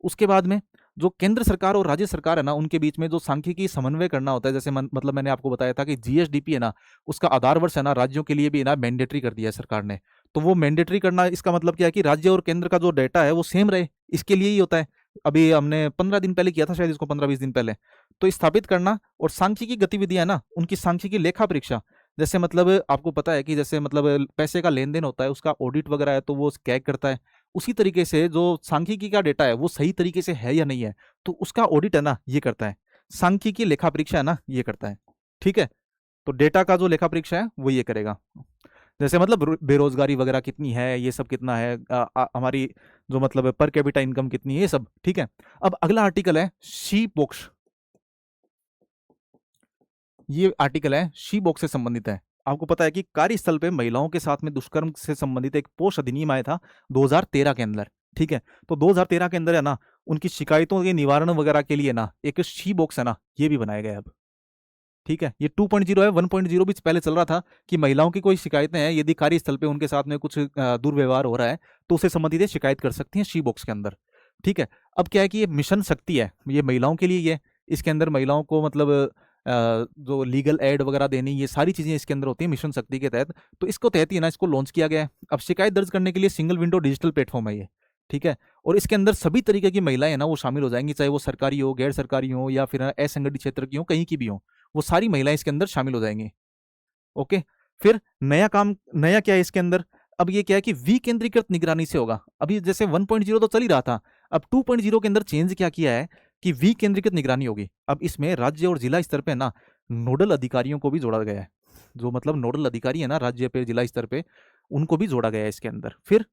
उसके बाद में जो केंद्र सरकार और राज्य सरकार है ना, उनके बीच में जो सांख्यिकी समन्वय करना होता है, जैसे मतलब मैंने आपको बताया था कि जीएसडीपी है ना, उसका आधार वर्ष है ना, राज्यों के लिए भी ना मैंडेटरी कर दिया है सरकार ने। तो वो मैंडेटरी करना, इसका मतलब क्या है कि राज्य और केंद्र का जो डेटा है वो सेम रहे, इसके लिए ही होता है। अभी हमने 15 दिन पहले किया था शायद इसको, 15-20 दिन पहले। तो स्थापित करना और सांख्यिकी गतिविधियां ना, उनकी सांख्यिकी लेखा परीक्षा, जैसे मतलब आपको पता है कि जैसे मतलब पैसे का लेन देन होता है, उसका ऑडिट वगैरह है तो वो चेक करता है। उसी तरीके से जो सांख्यिकी का डेटा है वो सही तरीके से है या नहीं है, तो उसका ऑडिट है ना ये करता है। सांख्यिकी लेखा परीक्षा है ना ये करता है, ठीक है। तो डेटा का जो लेखा परीक्षा है वो ये करेगा। जैसे मतलब बेरोजगारी वगैरह कितनी है, ये सब कितना है, हमारी जो मतलब पर कैपिटा इनकम कितनी है, ये सब, ठीक है। अब अगला आर्टिकल है शी बॉक्स। ये आर्टिकल है शी बॉक्स से संबंधित है। आपको पता है कि कार्यस्थल पे महिलाओं के साथ में दुष्कर्म से संबंधित एक पोस्ट अधिनियम आया था 2013 के अंदर, ठीक है। तो 2013 के अंदर है ना, उनकी शिकायतों के निवारण वगैरह के लिए ना एक शी बॉक्स है ना, ये भी बनाया गया है अब, ठीक है। ये 2.0 है, 1.0 भी पहले चल रहा था कि महिलाओं की कोई शिकायतें हैं, यदि कार्यस्थल पे उनके साथ में कुछ दुर्व्यवहार हो रहा है तो उसे संबंधित शिकायत कर सकती हैं शी बॉक्स के अंदर, ठीक है। अब क्या है कि ये मिशन शक्ति है, ये महिलाओं के लिए, ये इसके अंदर महिलाओं को मतलब जो लीगल एड वगैरह देनी, ये सारी चीजें इसके अंदर होती है मिशन शक्ति के तहत। तो इसको तहत ही ना इसको लॉन्च किया गया है। अब शिकायत दर्ज करने के लिए सिंगल विंडो डिजिटल प्लेटफॉर्म है ये, ठीक है। और इसके अंदर सभी तरीके की महिलाएं ना वो शामिल हो जाएंगी, चाहे वो सरकारी हो, गैर सरकारी हो, या फिर असंगठित क्षेत्र की हो, कहीं की भी हो, वो सारी महिलाएं इसके अंदर शामिल हो जाएंगी। ओके। फिर नया क्या है इसके अंदर, अब ये क्या है कि विकेंद्रीकृत निगरानी से होगा। अभी जैसे 1.0 तो चल ही रहा था, अब 2.0 के अंदर चेंज क्या किया है कि विकेंद्रीकृत निगरानी होगी। अब इसमें राज्य और जिला स्तर पे ना नोडल अधिकारियों को भी जोड़ा गया है। जो मतलब नोडल अधिकारी है ना राज्य पे, जिला स्तर पे, उनको भी जोड़ा गया है इसके अंदर। फिर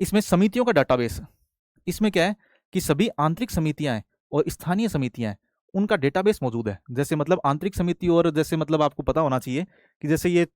इसमें समितियों का डाटाबेस, इसमें क्या है कि सभी आंतरिक समितियां हैं और स्थानीय समितियां हैं, उनका डेटाबेस मौजूद है। जैसे मतलब आंतरिक समिति, और जैसे मतलब आपको पता होना चाहिए कि जैसे ये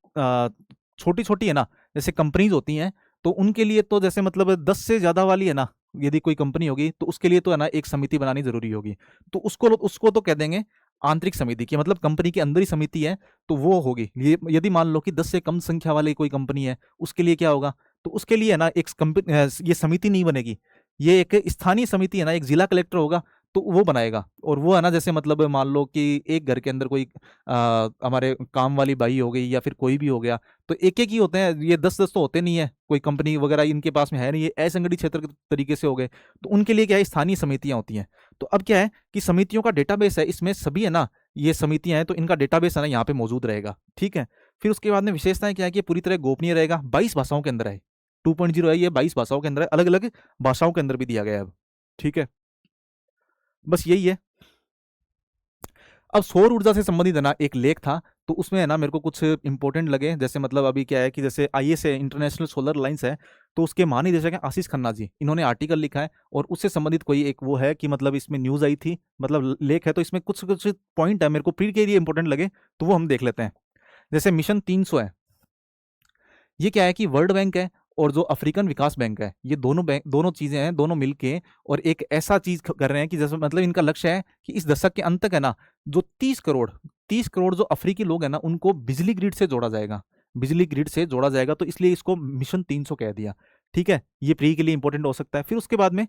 छोटी छोटी है ना, जैसे कंपनीज होती हैं, तो उनके लिए तो जैसे मतलब 10 से ज़्यादा वाली है ना, यदि कोई कंपनी होगी तो उसके लिए तो है ना एक समिति बनानी जरूरी होगी। तो उसको उसको तो कह देंगे आंतरिक समिति की, मतलब कंपनी के अंदर ही समिति है तो वो होगी। ये यदि मान लो कि 10 से कम संख्या वाली कोई कंपनी है, उसके लिए क्या होगा, तो उसके लिए है ना एक ये समिति नहीं बनेगी, ये एक स्थानीय समिति है ना, एक जिला कलेक्टर होगा तो वो बनाएगा। और वो है ना, जैसे मतलब मान लो कि एक घर के अंदर कोई हमारे काम वाली बाई हो गई या फिर कोई भी हो गया, तो एक एक ही होते हैं, ये 10-10 तो होते नहीं है, कोई कंपनी वगैरह इनके पास में है नहीं, ये असंगठित क्षेत्र के तरीके से हो गए, तो उनके लिए क्या है स्थानीय समितियां होती हैं। तो अब क्या है कि समितियों का डेटाबेस है, इसमें सभी है ना ये समितियां हैं, तो इनका डेटाबेस है ना यहाँ पे मौजूद रहेगा, ठीक है। फिर उसके बाद में विशेषताएं क्या है कि ये पूरी तरह गोपनीय रहेगा, 22 भाषाओं के अंदर है। 2.0 है, ये 22 भाषाओं के अंदर है, अलग अलग भाषाओं के अंदर भी दिया गया है अब, ठीक है। बस यही है। अब सौर ऊर्जा से संबंधित है ना एक लेख था, तो उसमें है ना मेरे को कुछ इंपॉर्टेंट लगे। जैसे मतलब अभी क्या है कि जैसे आईएस है, इंटरनेशनल सोलर लाइंस है, तो उसके महानिदेशक हैं आशीष खन्ना जी, इन्होंने आर्टिकल लिखा है और उससे संबंधित कोई एक वो है कि मतलब इसमें न्यूज आई थी, मतलब लेख है, तो इसमें कुछ कुछ पॉइंट है मेरे को प्री के लिए इंपॉर्टेंट लगे, तो वो हम देख लेते हैं। जैसे मिशन 300 है, ये क्या है कि वर्ल्ड बैंक है और जो अफ्रीकन विकास बैंक है, ये दोनों बैंक, दोनों चीजें हैं, दोनों मिलके और एक ऐसा चीज कर रहे हैं कि जैसे मतलब इनका लक्ष्य है कि इस दशक के अंत तक है ना, जो 30 करोड़ जो अफ्रीकी लोग हैं ना, उनको बिजली ग्रिड से जोड़ा जाएगा, बिजली ग्रिड से जोड़ा जाएगा, तो इसलिए इसको मिशन 300 कह दिया, ठीक है। ये प्री के लिए इंपॉर्टेंट हो सकता है। फिर उसके बाद में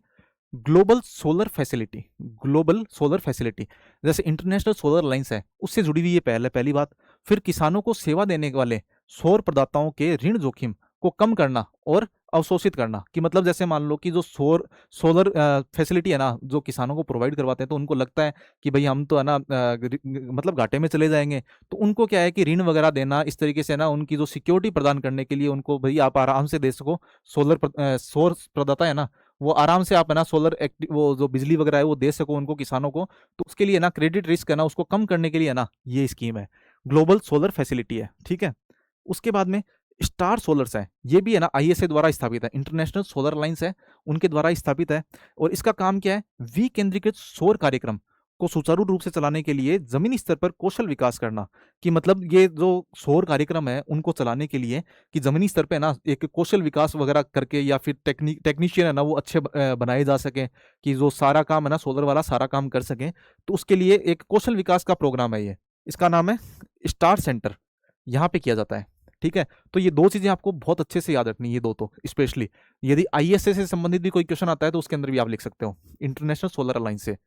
global solar facility, global solar facility, जैसे इंटरनेशनल सोलर लाइंस है उससे जुड़ी हुई ये पहली बात। फिर किसानों को सेवा देने वाले सौर प्रदाताओं के ऋण जोखिम को कम करना और अवशोषित करना, कि मतलब जैसे मान लो कि जो सोलर फैसिलिटी है ना, जो किसानों को प्रोवाइड करवाते हैं, तो उनको लगता है कि भाई हम तो है ना मतलब घाटे में चले जाएंगे, तो उनको क्या है कि ऋण वगैरह देना, इस तरीके से ना उनकी जो सिक्योरिटी प्रदान करने के लिए उनको भाई आप आराम से दे सको, सौर प्रदाता है ना, वो आराम से आप है ना सोलर वो जो बिजली वगैरह है वो दे सको उनको, किसानों को। तो उसके लिए ना क्रेडिट रिस्क है ना उसको कम करने के लिए है ना ये स्कीम है, ग्लोबल सोलर फैसिलिटी है, ठीक है। उसके बाद में स्टार सोलर्स है, ये भी है ना आईएसए द्वारा स्थापित है, इंटरनेशनल सोलर अलायंस है, उनके द्वारा स्थापित है। और इसका काम क्या है, विकेंद्रीकृत सौर कार्यक्रम को सुचारू रूप से चलाने के लिए जमीनी स्तर पर कौशल विकास करना। कि मतलब ये जो सौर कार्यक्रम है उनको चलाने के लिए कि जमीनी स्तर पे ना एक कौशल विकास वगैरह करके, या फिर टेक्नीशियन है ना वो अच्छे बनाए जा सके, कि जो सारा काम है ना सोलर वाला सारा काम कर सके। तो उसके लिए एक कौशल विकास का प्रोग्राम है ये, इसका नाम है स्टार सेंटर, यहाँ पे किया जाता है, ठीक है। तो ये दो चीजें आपको बहुत अच्छे से याद रखनी है, ये दो तो स्पेशली यदि आईएसए से संबंधित भी कोई क्वेश्चन आता है तो उसके अंदर भी आप लिख सकते हो, इंटरनेशनल सोलर अलायंस से।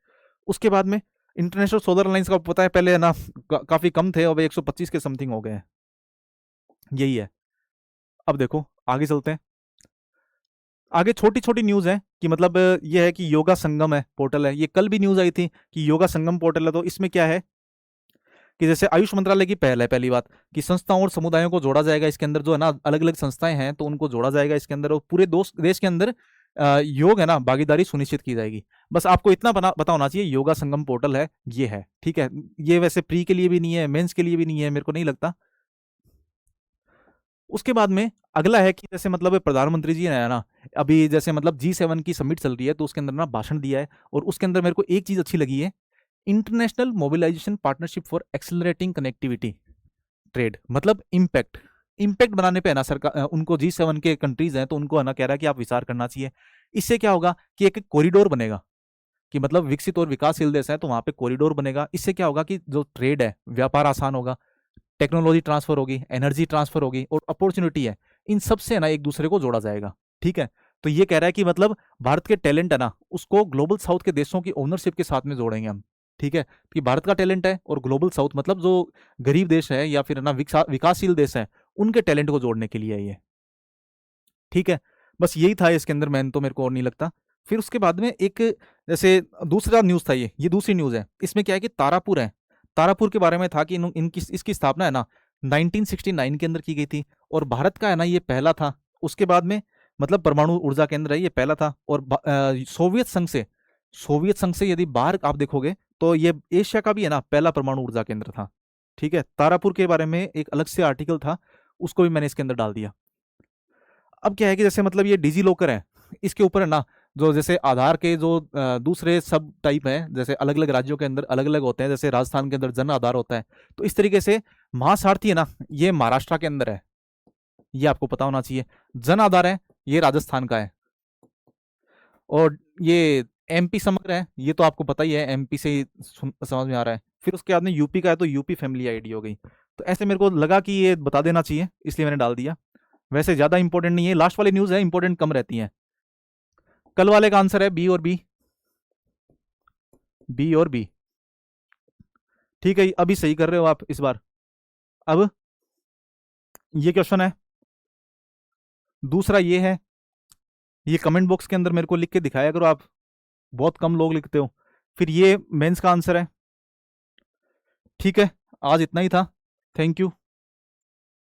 उसके बाद में इंटरनेशनल सोलर अलायंस का पता है पहले है ना काफी कम थे, अब 125 के समथिंग हो गए हैं, यही है। अब देखो आगे चलते हैं, आगे छोटी छोटी न्यूज है कि मतलब ये है कि योगा संगम है पोर्टल है, ये कल भी न्यूज आई थी कि योगा संगम पोर्टल है। तो इसमें क्या है कि जैसे आयुष मंत्रालय की पहल है, पहली बात कि संस्थाओं और समुदायों को जोड़ा जाएगा इसके अंदर, जो है ना अलग अलग संस्थाएं हैं तो उनको जोड़ा जाएगा इसके अंदर, और पूरे देश के अंदर योग है ना भागीदारी सुनिश्चित की जाएगी। बस आपको इतना पता होना चाहिए, योगा संगम पोर्टल है ये है, ठीक है। ये वैसे प्री के लिए भी नहीं है, मेंस के लिए भी नहीं है, मेरे को नहीं लगता। उसके बाद में अगला है कि जैसे मतलब प्रधानमंत्री जी ने ना अभी जैसे मतलब G7 की समिट चल रही है तो उसके अंदर ना भाषण दिया है, और उसके अंदर मेरे को एक चीज अच्छी लगी है, international mobilization partnership for accelerating connectivity trade, मतलब इम्पैक्ट, इम्पैक्ट बनाने पे है ना सरकार उनको G7 के कंट्रीज हैं तो उनको है ना कह रहा है कि आप विचार करना चाहिए। इससे क्या होगा कि एक कॉरिडोर बनेगा, कि मतलब विकसित और विकासशील देश है तो वहां पे कॉरिडोर बनेगा। इससे क्या होगा कि जो ट्रेड है व्यापार आसान होगा, टेक्नोलॉजी ट्रांसफर होगी, एनर्जी ट्रांसफर होगी, और अपॉर्चुनिटी है, इन सब से ना एक दूसरे को जोड़ा जाएगा, ठीक है। तो ये कह रहा है कि मतलब भारत के टैलेंट है ना उसको ग्लोबल साउथ के देशों की ओनरशिप के साथ में जोड़ेंगे हम, ठीक है। कि भारत का टैलेंट है और ग्लोबल साउथ मतलब जो गरीब देश है या फिर ना विकासशील देश है उनके टैलेंट को जोड़ने के लिए है ये, ठीक है। बस यही था इसके अंदर, मैन तो मेरे को और नहीं लगता। फिर उसके बाद में एक जैसे दूसरा न्यूज था, ये दूसरी न्यूज है। इसमें क्या है कि तारापुर है, तारापुर के बारे में था कि इनकी इसकी स्थापना है ना 1969 के अंदर की गई थी, और भारत का है ना ये पहला था। उसके बाद में मतलब परमाणु ऊर्जा केंद्र है ये पहला था, और सोवियत संघ से यदि बाहर आप देखोगे तो ये एशिया का भी है ना पहला परमाणु ऊर्जा केंद्र था, ठीक है। तारापुर के बारे में एक अलग से आर्टिकल था, उसको भी मैंने इसके अंदर डाल दिया। अब क्या है कि जैसे मतलब ये डिजी लॉकर है, इसके ऊपर है ना जो जैसे आधार के जो दूसरे सब टाइप हैं, जैसे अलग अलग राज्यों के अंदर अलग अलग होते हैं, जैसे राजस्थान के अंदर जन आधार होता है, तो इस तरीके से महासारथी है ना ये महाराष्ट्र के अंदर है, ये आपको पता होना चाहिए। जन आधार है ये राजस्थान का है, और ये एमपी समग्र है ये तो आपको पता ही है, एमपी से ही समझ में आ रहा है। फिर उसके बाद में यूपी का है तो यूपी फैमिली आईडी हो गई। तो ऐसे मेरे को लगा कि ये बता देना चाहिए इसलिए मैंने डाल दिया। वैसे ज्यादा इंपॉर्टेंट नहीं है, लास्ट वाली न्यूज है, इंपॉर्टेंट कम रहती है। कल वाले का आंसर है बी और बी, बी और बी, ठीक है। अभी सही कर रहे हो आप इस बार। अब ये क्वेश्चन है, दूसरा ये है, ये कमेंट बॉक्स के अंदर मेरे को लिख के दिखाया करो आप, बहुत कम लोग लिखते हो। फिर ये मेंस का आंसर है, ठीक है। आज इतना ही था, थैंक यू।